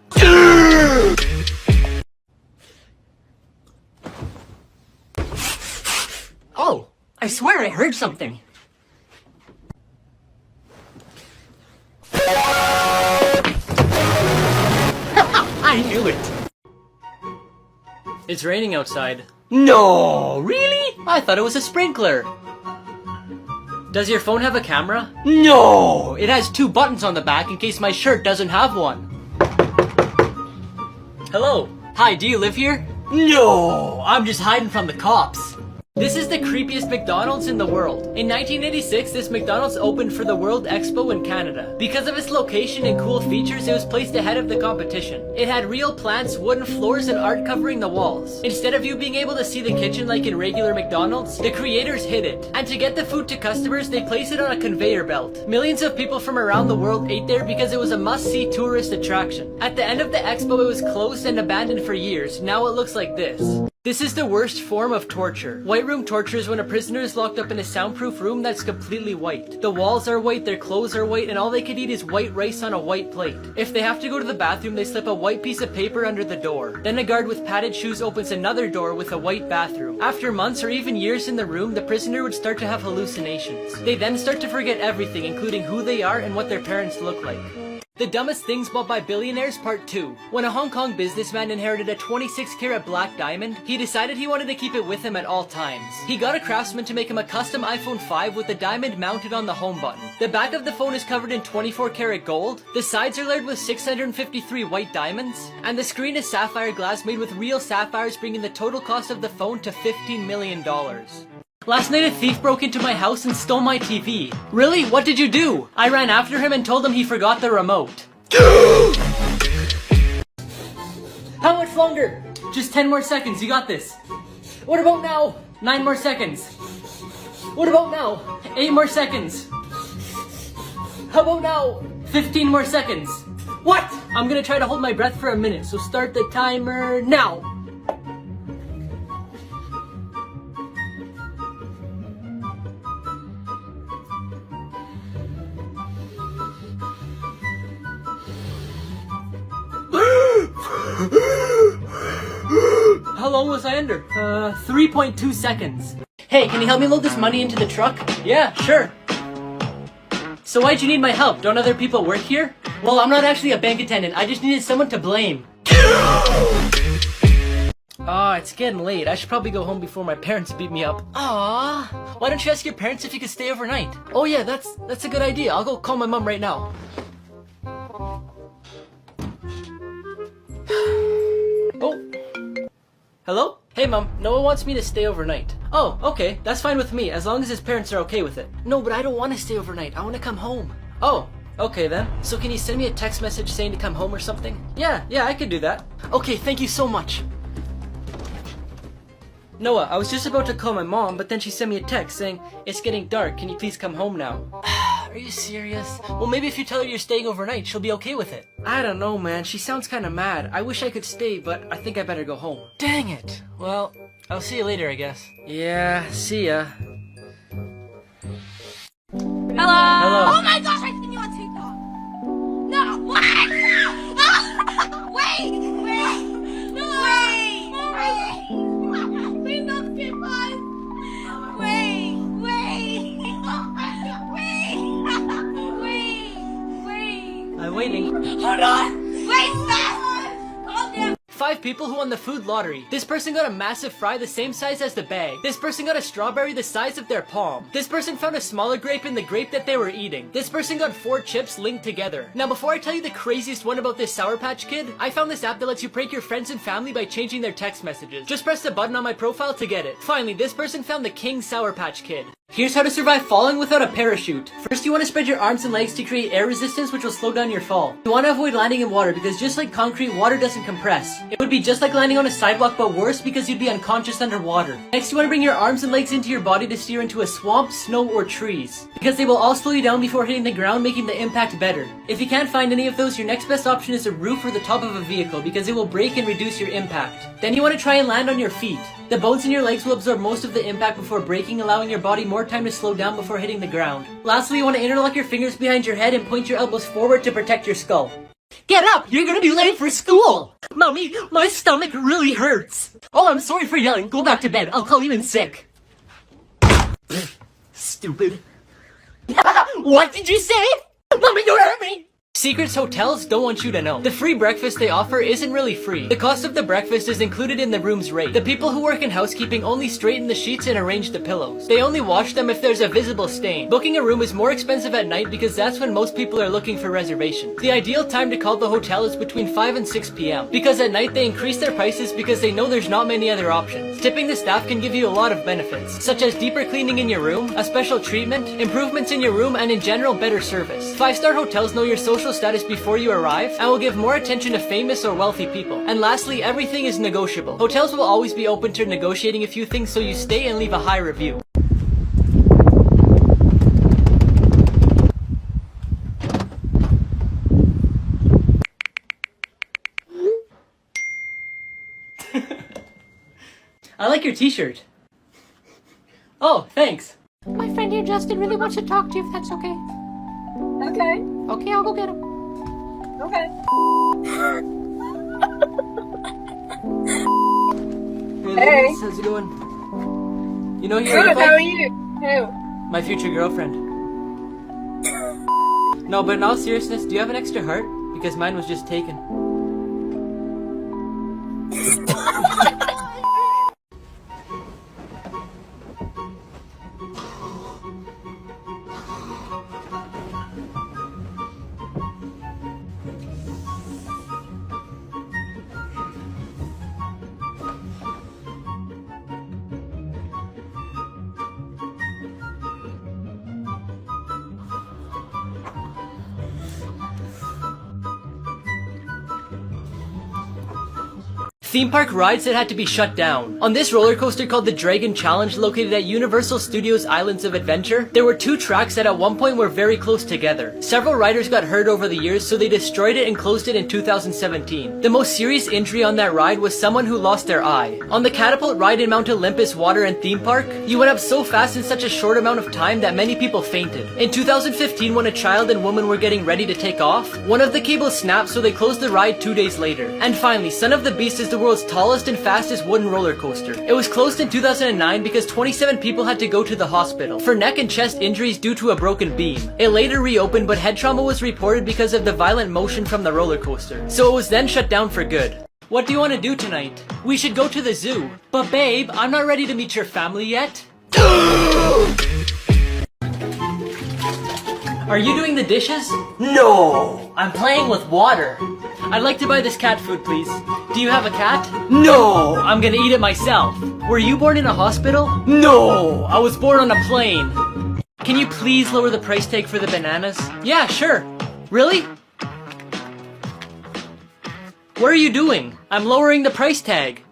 Oh, I swear I heard something. I knew it. It's raining outside. No, really? I thought it was a sprinkler. Does your phone have a camera? No. It has 2 buttons on the back in case my shirt doesn't have one. Hello. Hi, do you live here? No. I'm just hiding from the cops. This is the creepiest McDonald's in the world. In 1986, this McDonald's opened for the World Expo in Canada. Because of its location and cool features, it was placed ahead of the competition. It had real plants, wooden floors, and art covering the walls. Instead of you being able to see the kitchen like in regular McDonald's, the creators hid it. And to get the food to customers, they placed it on a conveyor belt. Millions of people from around the world ate there because it was a must-see tourist attraction. At the end of the expo, it was closed and abandoned for years. Now it looks like this. This is the worst form of torture. White room torture is when a prisoner is locked up in a soundproof room that's completely white. The walls are white, their clothes are white, and all they can eat is white rice on a white plate. If they have to go to the bathroom, they slip a white piece of paper under the door. Then a guard with padded shoes opens another door with a white bathroom. After months or even years in the room, the prisoner would start to have hallucinations. They then start to forget everything, including who they are and what their parents look like. The Dumbest Things Bought by Billionaires Part 2. When a Hong Kong businessman inherited a 26-carat black diamond, he decided he wanted to keep it with him at all times. He got a craftsman to make him a custom iPhone 5 with the diamond mounted on the home button. The back of the phone is covered in 24-carat gold, the sides are layered with 653 white diamonds, and the screen is sapphire glass made with real sapphires, bringing the total cost of the phone to $15 million. Last night a thief broke into my house and stole my TV. Really? What did you do? I ran after him and told him he forgot the remote. How much longer? Just 10 more seconds, you got this. What about now? 9 more seconds. What about now? 8 more seconds. How about now? 15 more seconds. What? I'm gonna try to hold my breath for a minute, so start the timer now. How long was I under? 3.2 seconds. Hey, can you help me load this money into the truck? Yeah, sure. So why'd you need my help? Don't other people work here? Well, I'm not actually a bank attendant. I just needed someone to blame. Ah, it's getting late. I should probably go home before my parents beat me up. Ah, why don't you ask your parents if you could stay overnight? Oh yeah, that's a good idea. I'll go call my mom right now. Oh. Hello? Hey mom, Noah wants me to stay overnight. Oh, okay, that's fine with me, as long as his parents are okay with it. No, but I don't want to stay overnight. I want to come home. Oh, okay then. So can you send me a text message saying to come home or something? Yeah, I could do that. Okay, thank you so much. Noah, I was just about to call my mom, but then she sent me a text saying, "It's getting dark, can you please come home now?" Are you serious? Well, maybe if you tell her you're staying overnight, she'll be okay with it. I don't know, man. She sounds kind of mad. I wish I could stay, but I think I better go home. Dang it. Well, I'll see you later, I guess. Yeah, see ya. Hello. Hello. Oh my gosh, I've seen you on TikTok. No, what? Wait, no, wait. Please don't skip us. Wait. I'm waiting. Hold on. Wait, fast. Calm down. 5 people who won the food lottery. This person got a massive fry the same size as the bag. This person got a strawberry the size of their palm. This person found a smaller grape in the grape that they were eating. This person got 4 chips linked together. Now before I tell you the craziest one about this Sour Patch Kid, I found this app that lets you prank your friends and family by changing their text messages. Just press the button on my profile to get it. Finally, this person found the King Sour Patch Kid. Here's how to survive falling without a parachute. First, you want to spread your arms and legs to create air resistance, which will slow down your fall. You want to avoid landing in water because just like concrete, water doesn't compress. It would be just like landing on a sidewalk, but worse because you'd be unconscious underwater. Next, you want to bring your arms and legs into your body to steer into a swamp, snow, or trees, because they will all slow you down before hitting the ground, making the impact better. If you can't find any of those, your next best option is a roof or the top of a vehicle because it will break and reduce your impact. Then you want to try and land on your feet. The bones in your legs will absorb most of the impact before breaking, allowing your body more time to slow down before hitting the ground. Lastly, you want to interlock your fingers behind your head and point your elbows forward to protect your skull. Get up! You're gonna be late for school! Mommy, my stomach really hurts! Oh, I'm sorry for yelling. Go back to bed. I'll call you in sick. Stupid. What did you say? Mommy, you hurt me! Secrets hotels don't want you to know. The free breakfast they offer isn't really free. The cost of the breakfast is included in the room's rate. The people who work in housekeeping only straighten the sheets and arrange the pillows. They only wash them if there's a visible stain. Booking a room is more expensive at night because that's when most people are looking for reservations. The ideal time to call the hotel is between 5 and 6 p.m. because at night they increase their prices because they know there's not many other options. Tipping the staff can give you a lot of benefits, such as deeper cleaning in your room, a special treatment, improvements in your room, and in general better service. 5-star hotels know your social status before you arrive and will give more attention to famous or wealthy people. And lastly, everything is negotiable. Hotels will always be open to negotiating a few things, so you stay and leave a high review. I like your t-shirt. Oh, thanks. My friend here, Justin, really wants to talk to you if that's okay. Okay. Okay, I'll go get him. Okay. Hey, Liz, how's it going? You know who you're Good, with? how are you? Who? My future girlfriend. No, but in all seriousness, do you have an extra heart? Because mine was just taken. Theme park rides that had to be shut down. On this roller coaster called the Dragon Challenge, located at Universal Studios Islands of Adventure, there were 2 tracks that at one point were very close together. Several riders got hurt over the years, so they destroyed it and closed it in 2017. The most serious injury on that ride was someone who lost their eye. On the catapult ride in Mount Olympus Water and Theme Park, you went up so fast in such a short amount of time that many people fainted. In 2015, when a child and woman were getting ready to take off, one of the cables snapped, so they closed the ride 2 days later. And finally, Son of the Beast is the world's tallest and fastest wooden roller coaster. It was closed in 2009 because 27 people had to go to the hospital for neck and chest injuries due to a broken beam. It later reopened, but head trauma was reported because of the violent motion from the roller coaster. So it was then shut down for good. What do you want to do tonight? We should go to the zoo. But babe, I'm not ready to meet your family yet. Are you doing the dishes? No! I'm playing with water. I'd like to buy this cat food, please. Do you have a cat? No! I'm gonna eat it myself. Were you born in a hospital? No! I was born on a plane. Can you please lower the price tag for the bananas? Yeah, sure. Really? What are you doing? I'm lowering the price tag.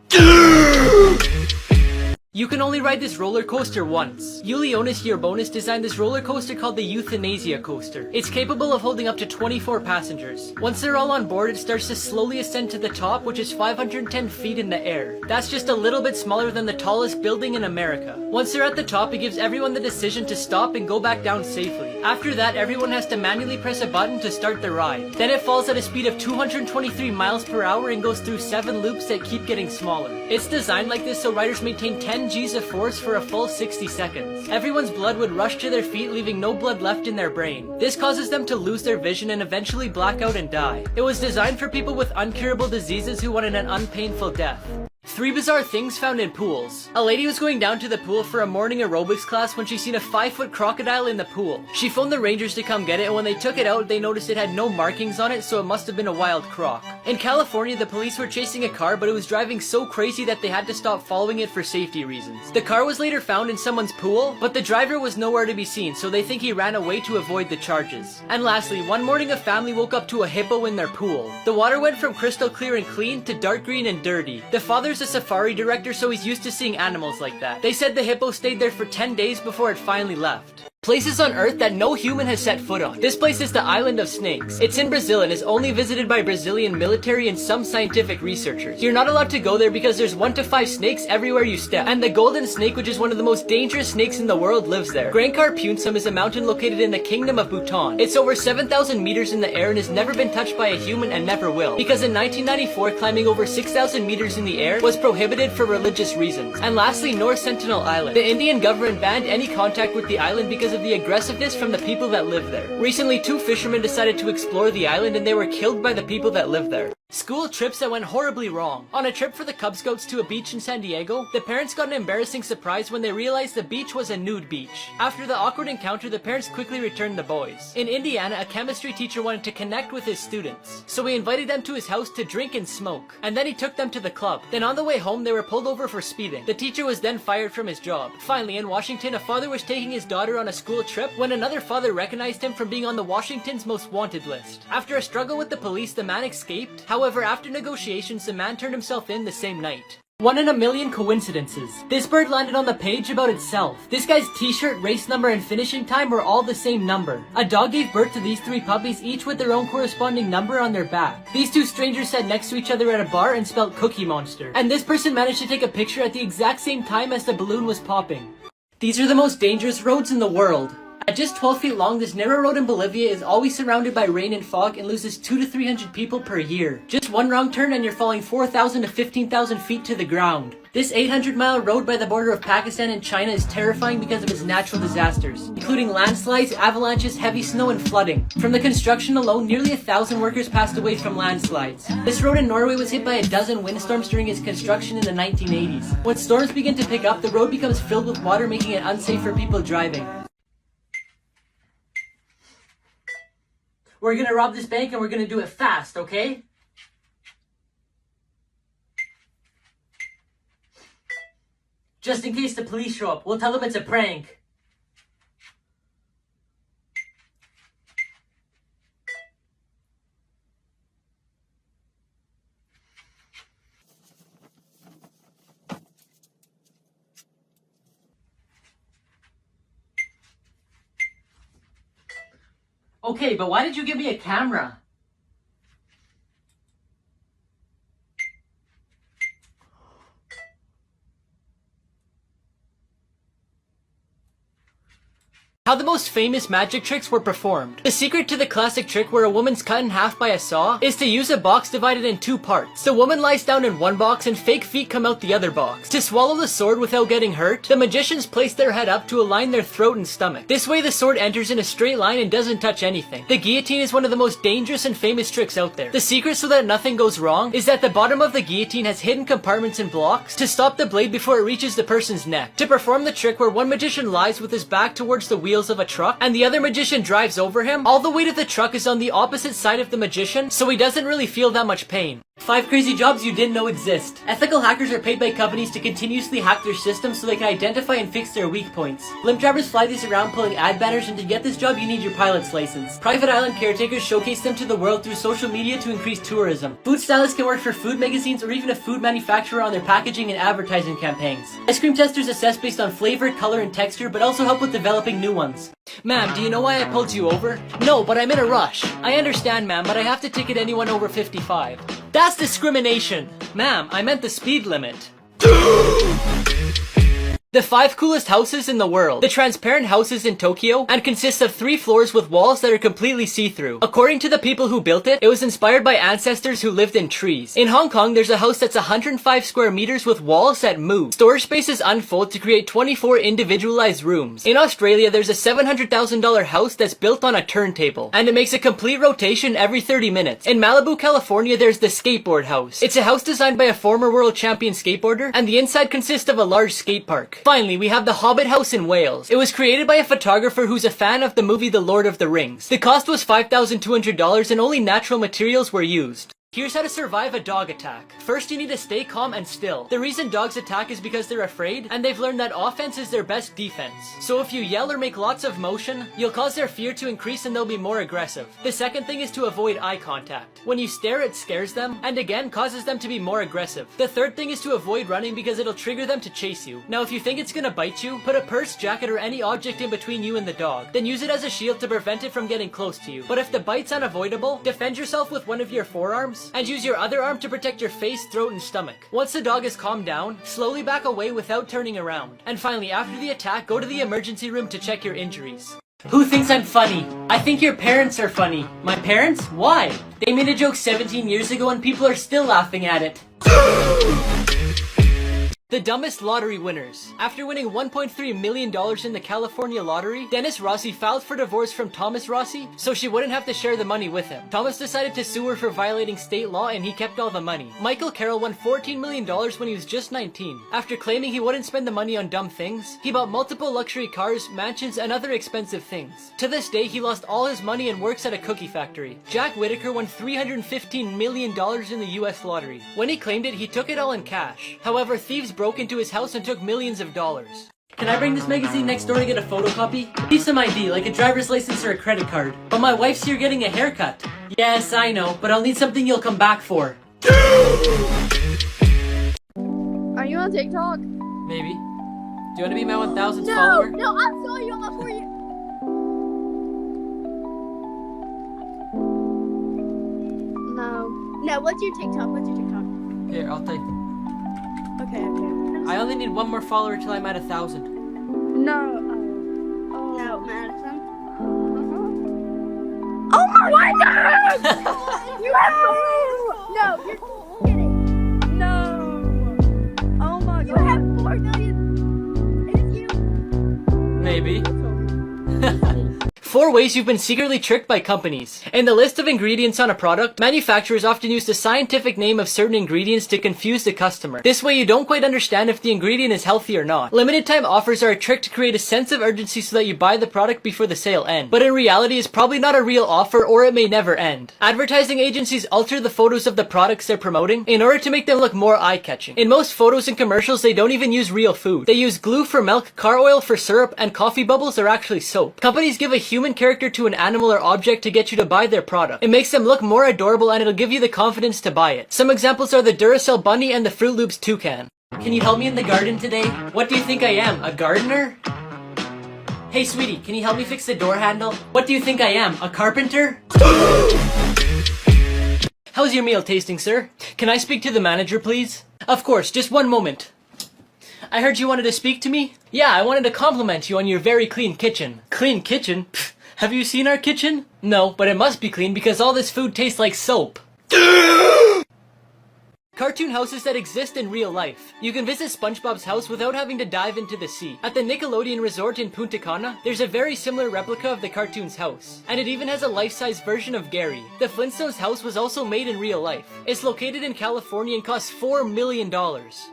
You can only ride this roller coaster once. Ulionis Yearbonus designed this roller coaster called the Euthanasia Coaster. It's capable of holding up to 24 passengers. Once they're all on board, it starts to slowly ascend to the top, which is 510 feet in the air. That's just a little bit smaller than the tallest building in America. Once they're at the top, it gives everyone the decision to stop and go back down safely. After that, everyone has to manually press a button to start the ride. Then it falls at a speed of 223 miles per hour and goes through 7 loops that keep getting smaller. It's designed like this so riders maintain 10 G's of force for a full 60 seconds. Everyone's blood would rush to their feet, leaving no blood left in their brain. This causes them to lose their vision and eventually black out and die. It was designed for people with uncurable diseases who wanted an unpainful death. 3 bizarre things found in pools. A lady was going down to the pool for a morning aerobics class when she seen a 5-foot crocodile in the pool. She phoned the rangers to come get it, and when they took it out, they noticed it had no markings on it, so it must have been a wild croc. In California, the police were chasing a car, but it was driving so crazy that they had to stop following it for safety reasons. The car was later found in someone's pool, but the driver was nowhere to be seen, so they think he ran away to avoid the charges. And lastly, one morning a family woke up to a hippo in their pool. The water went from crystal clear and clean to dark green and dirty. The father's a safari director, so he's used to seeing animals like that. They said the hippo stayed there for 10 days before it finally left. Places on Earth that no human has set foot on. This place is the Island of Snakes. It's in Brazil and is only visited by Brazilian military and some scientific researchers. You're not allowed to go there because there's 1 to 5 snakes everywhere you step. And the golden snake, which is one of the most dangerous snakes in the world, lives there. Grand Carpunsum is a mountain located in the Kingdom of Bhutan. It's over 7,000 meters in the air and has never been touched by a human and never will. Because in 1994, climbing over 6,000 meters in the air was prohibited for religious reasons. And lastly, North Sentinel Island. The Indian government banned any contact with the island because of the aggressiveness from the people that live there. Recently, 2 fishermen decided to explore the island and they were killed by the people that live there. School trips that went horribly wrong. On a trip for the Cub Scouts to a beach in San Diego, the parents got an embarrassing surprise when they realized the beach was a nude beach. After the awkward encounter, the parents quickly returned the boys. In Indiana, a chemistry teacher wanted to connect with his students, so he invited them to his house to drink and smoke, and then he took them to the club. Then on the way home, they were pulled over for speeding. The teacher was then fired from his job. Finally, in Washington, a father was taking his daughter on a school trip when another father recognized him from being on the Washington's most wanted list. After a struggle with the police, the man escaped. However, after negotiations, the man turned himself in the same night. 1 in a million coincidences. This bird landed on the page about itself. This guy's t-shirt, race number, and finishing time were all the same number. A dog gave birth to these 3 puppies, each with their own corresponding number on their back. These 2 strangers sat next to each other at a bar and spelled Cookie Monster. And this person managed to take a picture at the exact same time as the balloon was popping. These are the most dangerous roads in the world. At just 12 feet long, this narrow road in Bolivia is always surrounded by rain and fog and loses 200 to 300 people per year. Just one wrong turn and you're falling 4,000 to 15,000 feet to the ground. This 800-mile road by the border of Pakistan and China is terrifying because of its natural disasters, including landslides, avalanches, heavy snow, and flooding. From the construction alone, nearly 1,000 workers passed away from landslides. This road in Norway was hit by a dozen windstorms during its construction in the 1980s. When storms begin to pick up, the road becomes filled with water, making it unsafe for people driving. We're gonna rob this bank and we're gonna do it fast, okay? Just in case the police show up, we'll tell them it's a prank. Okay, but why did you give me a camera? How the most famous magic tricks were performed. The secret to the classic trick where a woman's cut in half by a saw is to use a box divided in 2 parts. The woman lies down in one box and fake feet come out the other box. To swallow the sword without getting hurt, the magicians place their head up to align their throat and stomach. This way the sword enters in a straight line and doesn't touch anything. The guillotine is one of the most dangerous and famous tricks out there. The secret so that nothing goes wrong is that the bottom of the guillotine has hidden compartments and blocks to stop the blade before it reaches the person's neck. To perform the trick where one magician lies with his back towards the wheels of a truck and the other magician drives over him, all the weight of the truck is on the opposite side of the magician, so he doesn't really feel that much pain. 5 crazy jobs you didn't know exist. Ethical hackers are paid by companies to continuously hack their systems so they can identify and fix their weak points. Blimp drivers fly these around pulling ad banners, and to get this job you need your pilot's license. Private island caretakers showcase them to the world through social media to increase tourism. Food stylists can work for food magazines or even a food manufacturer on their packaging and advertising campaigns. Ice cream testers assess based on flavor, color, and texture, but also help with developing new ones. Ma'am, do you know why I pulled you over? No, but I'm in a rush. I understand, ma'am, but I have to ticket anyone over 55. That's discrimination! Ma'am, I meant the speed limit. The 5 coolest houses in the world. The transparent house is in Tokyo and consists of 3 floors with walls that are completely see-through. According to the people who built it, it was inspired by ancestors who lived in trees. In Hong Kong, there's a house that's 105 square meters with walls that move. Storage spaces unfold to create 24 individualized rooms. In Australia, there's a $700,000 house that's built on a turntable, and it makes a complete rotation every 30 minutes. In Malibu, California, there's the skateboard house. It's a house designed by a former world champion skateboarder, and the inside consists of a large skate park. Finally, we have the Hobbit House in Wales. It was created by a photographer who's a fan of the movie The Lord of the Rings. The cost was $5,200 and only natural materials were used. Here's how to survive a dog attack. First, you need to stay calm and still. The reason dogs attack is because they're afraid, and they've learned that offense is their best defense. So if you yell or make lots of motion, you'll cause their fear to increase and they'll be more aggressive. The second thing is to avoid eye contact. When you stare, it scares them, and again causes them to be more aggressive. The third thing is to avoid running because it'll trigger them to chase you. Now if you think it's gonna bite you, put a purse, jacket, or any object in between you and the dog. Then use it as a shield to prevent it from getting close to you. But if the bite's unavoidable, defend yourself with one of your forearms, and use your other arm to protect your face, throat, and stomach. Once the dog is calmed down, slowly back away without turning around. And finally, after the attack, go to the emergency room to check your injuries. Who thinks I'm funny? I think your parents are funny. My parents? Why? They made a joke 17 years ago and people are still laughing at it. The dumbest lottery winners. After winning $1.3 million in the California lottery, Dennis Rossi filed for divorce from Thomas Rossi so she wouldn't have to share the money with him. Thomas decided to sue her for violating state law and he kept all the money. Michael Carroll won $14 million when he was just 19. After claiming he wouldn't spend the money on dumb things, he bought multiple luxury cars, mansions, and other expensive things. To this day, he lost all his money and works at a cookie factory. Jack Whitaker won $315 million in the US lottery. When he claimed it, he took it all in cash. However, thieves broke into his house and took millions of dollars. Can I bring this magazine next door to get a photocopy? Need some ID, like a driver's license or a credit card. But my wife's here getting a haircut. Yes, I know, but I'll need something you'll come back for. Are you on TikTok? Maybe. Do you want to be my 1000th No, follower? no, I'm sorry, you're not for you. No, what's your TikTok? Here, I'll type. Okay. I only need one more follower till I'm at 1,000. No. No, Madison. Oh my God! You have no, you're kidding. No. Oh my God. You have 4 million. It's you. Maybe. 4 ways you've been secretly tricked by companies. In the list of ingredients on a product, manufacturers often use the scientific name of certain ingredients to confuse the customer. This way you don't quite understand if the ingredient is healthy or not. Limited time offers are a trick to create a sense of urgency so that you buy the product before the sale ends. But in reality, it's probably not a real offer or it may never end. Advertising agencies alter the photos of the products they're promoting in order to make them look more eye-catching. In most photos and commercials, they don't even use real food. They use glue for milk, car oil for syrup, and coffee bubbles are actually soap. Companies give a human character to an animal or object to get you to buy their product. It makes them look more adorable and it'll give you the confidence to buy it. Some examples are the Duracell bunny and the Fruit Loops toucan. Can you help me in the garden today? What do you think I am, a gardener? Hey sweetie, can you help me fix the door handle? What do you think I am, a carpenter? How's your meal tasting, sir? Can I speak to the manager, please? Of course, just one moment. I heard you wanted to speak to me? Yeah, I wanted to compliment you on your very clean kitchen. Clean kitchen? Pfft, have you seen our kitchen? No, but it must be clean because all this food tastes like soap. Cartoon houses that exist in real life. You can visit SpongeBob's house without having to dive into the sea. At the Nickelodeon Resort in Punta Cana, there's a very similar replica of the cartoon's house. And it even has a life-size version of Gary. The Flintstones house was also made in real life. It's located in California and costs $4 million.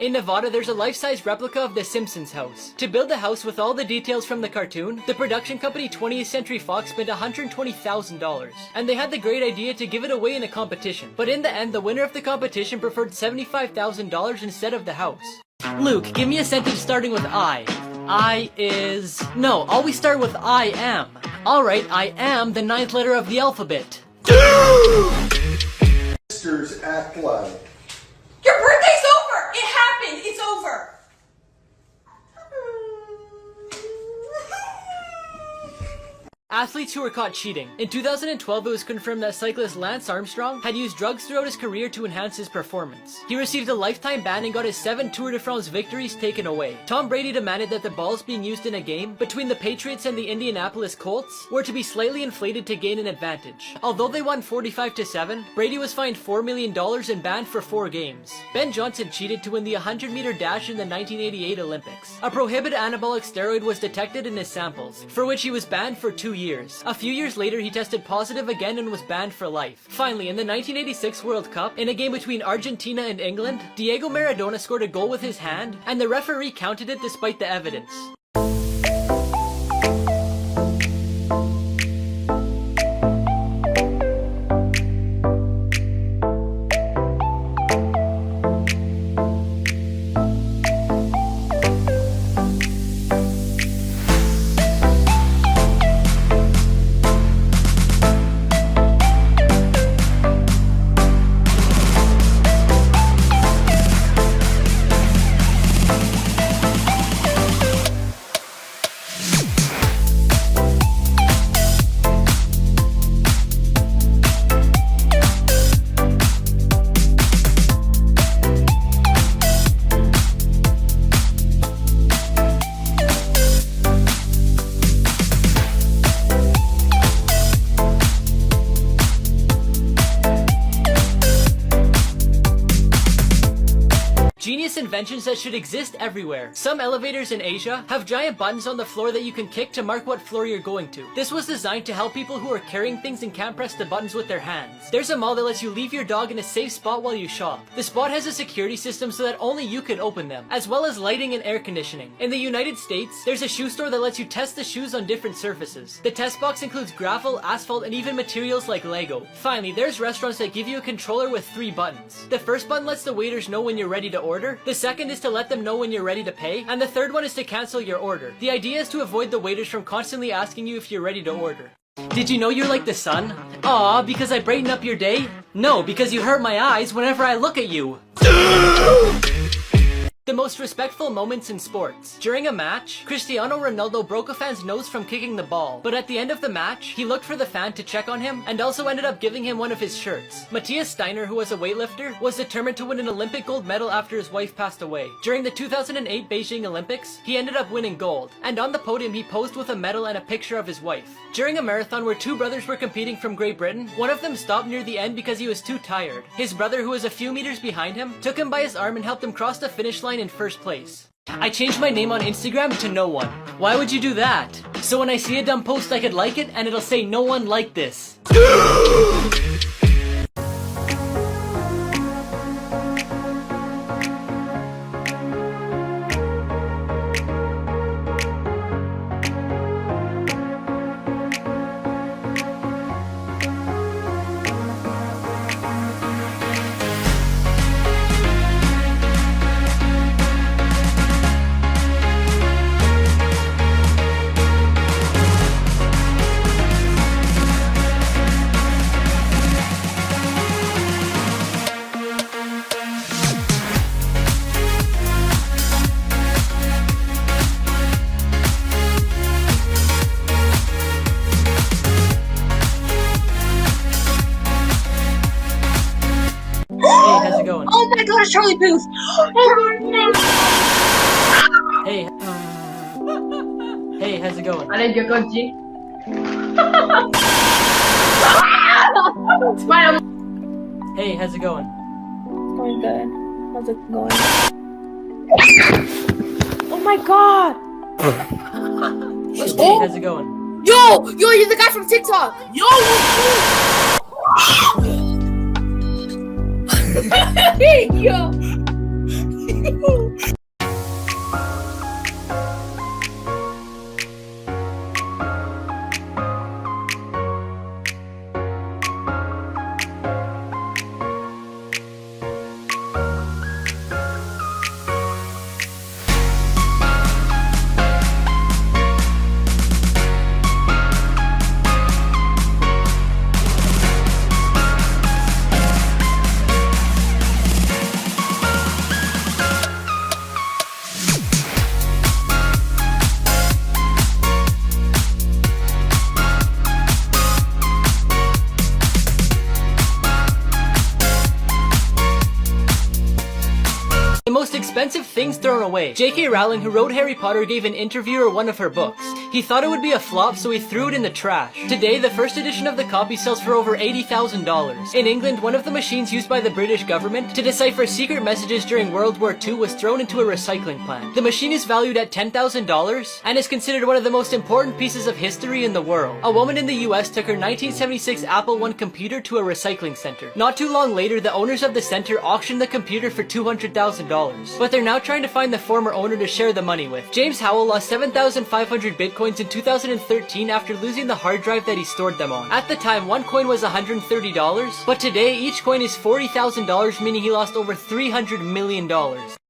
In Nevada, there's a life-size replica of the Simpsons house. To build the house with all the details from the cartoon, the production company 20th Century Fox spent $120,000. And they had the great idea to give it away in a competition. But in the end, the winner of the competition preferred $75,000 instead of the house. Luke, give me a sentence starting with I. I is... No, always start with I am. Alright, I am the 9th letter of the alphabet. Sisters act like. Your birthday's over! It happened! It's over! Athletes who were caught cheating. In 2012, it was confirmed that cyclist Lance Armstrong had used drugs throughout his career to enhance his performance. He received a lifetime ban and got his 7 Tour de France victories taken away. Tom Brady demanded that the balls being used in a game between the Patriots and the Indianapolis Colts were to be slightly inflated to gain an advantage. Although they won 45-7, Brady was fined $4 million and banned for 4 games. Ben Johnson cheated to win the 100-meter dash in the 1988 Olympics. A prohibited anabolic steroid was detected in his samples, for which he was banned for 2 years. A few years later, he tested positive again and was banned for life. Finally, in the 1986 World Cup, in a game between Argentina and England, Diego Maradona scored a goal with his hand, and the referee counted it despite the evidence. Genius inventions that should exist everywhere. Some elevators in Asia have giant buttons on the floor that you can kick to mark what floor you're going to. This was designed to help people who are carrying things and can't press the buttons with their hands. There's a mall that lets you leave your dog in a safe spot while you shop. The spot has a security system so that only you can open them, as well as lighting and air conditioning. In the United States, there's a shoe store that lets you test the shoes on different surfaces. The test box includes gravel, asphalt, and even materials like Lego. Finally, there's restaurants that give you a controller with 3 buttons. The first button lets the waiters know when you're ready to order. The second is to let them know when you're ready to pay, and the third one is to cancel your order. The idea is to avoid the waiters from constantly asking you if you're ready to order. Did you know you're like the sun? Aw, because I brighten up your day? No, because you hurt my eyes whenever I look at you. The most respectful moments in sports. During a match, Cristiano Ronaldo broke a fan's nose from kicking the ball, but at the end of the match, he looked for the fan to check on him and also ended up giving him one of his shirts. Matthias Steiner, who was a weightlifter, was determined to win an Olympic gold medal after his wife passed away. During the 2008 Beijing Olympics, he ended up winning gold, and on the podium he posed with a medal and a picture of his wife. During a marathon where 2 brothers were competing from Great Britain, one of them stopped near the end because he was too tired. His brother, who was a few meters behind him, took him by his arm and helped him cross the finish line in first place. I changed my name on Instagram to no one. Why would you do that? So when I see a dumb post I could like it and it'll say no one liked this. Hey, how's it going? Oh my god, it's Charlie Puth! Hey, hey, how's it going? I didn't get good, G. It's fine, Hey, how's it going? going good. How's it going? Oh my god! Hey, how's it going? Yo! Yo, you're the guy from TikTok! Yo! Yo! things thrown away. J.K. Rowling, who wrote Harry Potter, gave an interviewer one of her books. He thought it would be a flop, so he threw it in the trash. Today, the first edition of the copy sells for over $80,000. In England, one of the machines used by the British government to decipher secret messages during World War II was thrown into a recycling plant. The machine is valued at $10,000 and is considered one of the most important pieces of history in the world. A woman in the US took her 1976 Apple I computer to a recycling center. Not too long later, the owners of the center auctioned the computer for $200,000, but they're now trying to find the former owner to share the money with. James Howell lost 7,500 bitcoins in 2013 after losing the hard drive that he stored them on. At the time, one coin was $130, but today each coin is $40,000, meaning he lost over $300 million.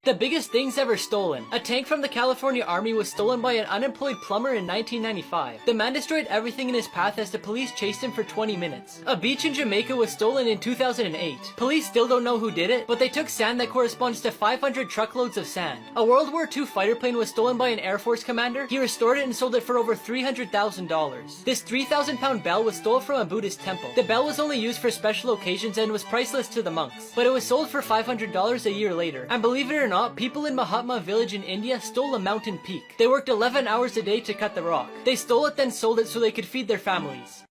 The biggest things ever stolen. A tank from the California Army was stolen by an unemployed plumber in 1995. The man destroyed everything in his path as the police chased him for 20 minutes. A beach in Jamaica was stolen in 2008. Police still don't know who did it, but they took sand that corresponds to 500 truckloads of sand. A World War II fighter plane was stolen by an Air Force commander. He restored it and sold it for over $300,000. This 3,000-pound bell was stolen from a Buddhist temple. The bell was only used for special occasions and was priceless to the monks, but it was sold for $500 a year later. And believe it or not, people in Mahatma village in India stole a mountain peak. They worked 11 hours a day to cut the rock. They stole it, then sold it so they could feed their families.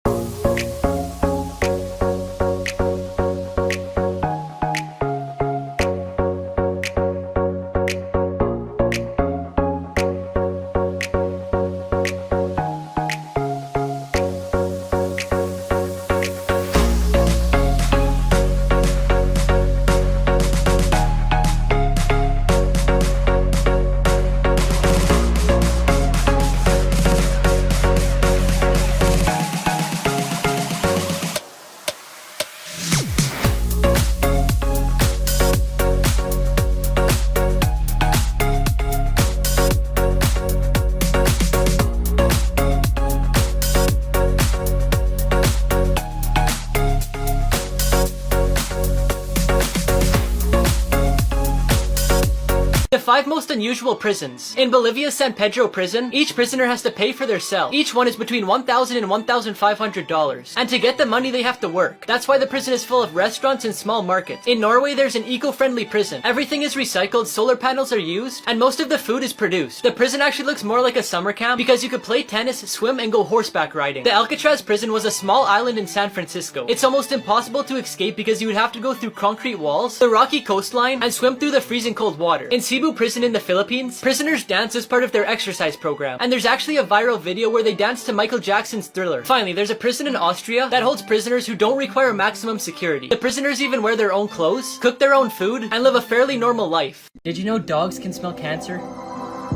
The 5 most unusual prisons. In Bolivia's San Pedro prison, each prisoner has to pay for their cell. Each one is between $1,000 and $1,500. And to get the money, they have to work. That's why the prison is full of restaurants and small markets. In Norway, there's an eco-friendly prison. Everything is recycled, solar panels are used, and most of the food is produced. The prison actually looks more like a summer camp because you could play tennis, swim, and go horseback riding. The Alcatraz prison was a small island in San Francisco. It's almost impossible to escape because you would have to go through concrete walls, the rocky coastline, and swim through the freezing cold water. In Cebu prison in the Philippines, prisoners dance as part of their exercise program, and there's actually a viral video where they dance to Michael Jackson's Thriller. Finally, there's a prison in Austria that holds prisoners who don't require maximum security. The prisoners even wear their own clothes, cook their own food, and live a fairly normal life. Did you know dogs can smell cancer?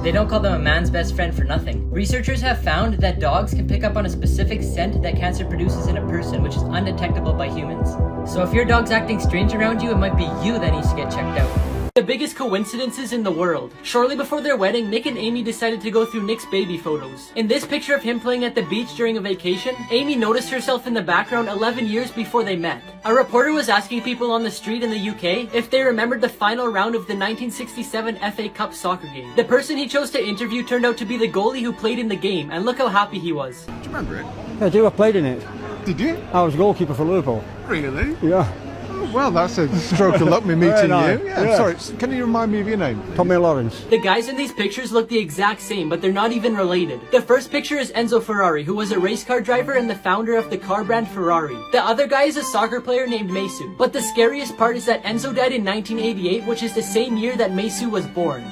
They don't call them a man's best friend for nothing. Researchers have found that dogs can pick up on a specific scent that cancer produces in a person, which is undetectable by humans. So if your dog's acting strange around you, it might be you that needs to get checked out. The biggest coincidences in the world. Shortly before their wedding, Nick and Amy decided to go through Nick's baby photos. In this picture of him playing at the beach during a vacation, Amy noticed herself in the background 11 years before they met. A reporter was asking people on the street in the UK if they remembered the final round of the 1967 FA Cup soccer game. The person he chose to interview turned out to be the goalie who played in the game, and look how happy he was. Do you remember it? I do, I played in it. Did you? I was goalkeeper for Liverpool. Really? Yeah. Well, that's a stroke of luck me meeting nice. you. Yeah. Sorry, can you remind me of your name? Tommy Lawrence. The guys in these pictures look the exact same, but they're not even related. The first picture is Enzo Ferrari, who was a race car driver and the founder of the car brand Ferrari. The other guy is a soccer player named Mesu. But the scariest part is that Enzo died in 1988, which is the same year that Mesu was born.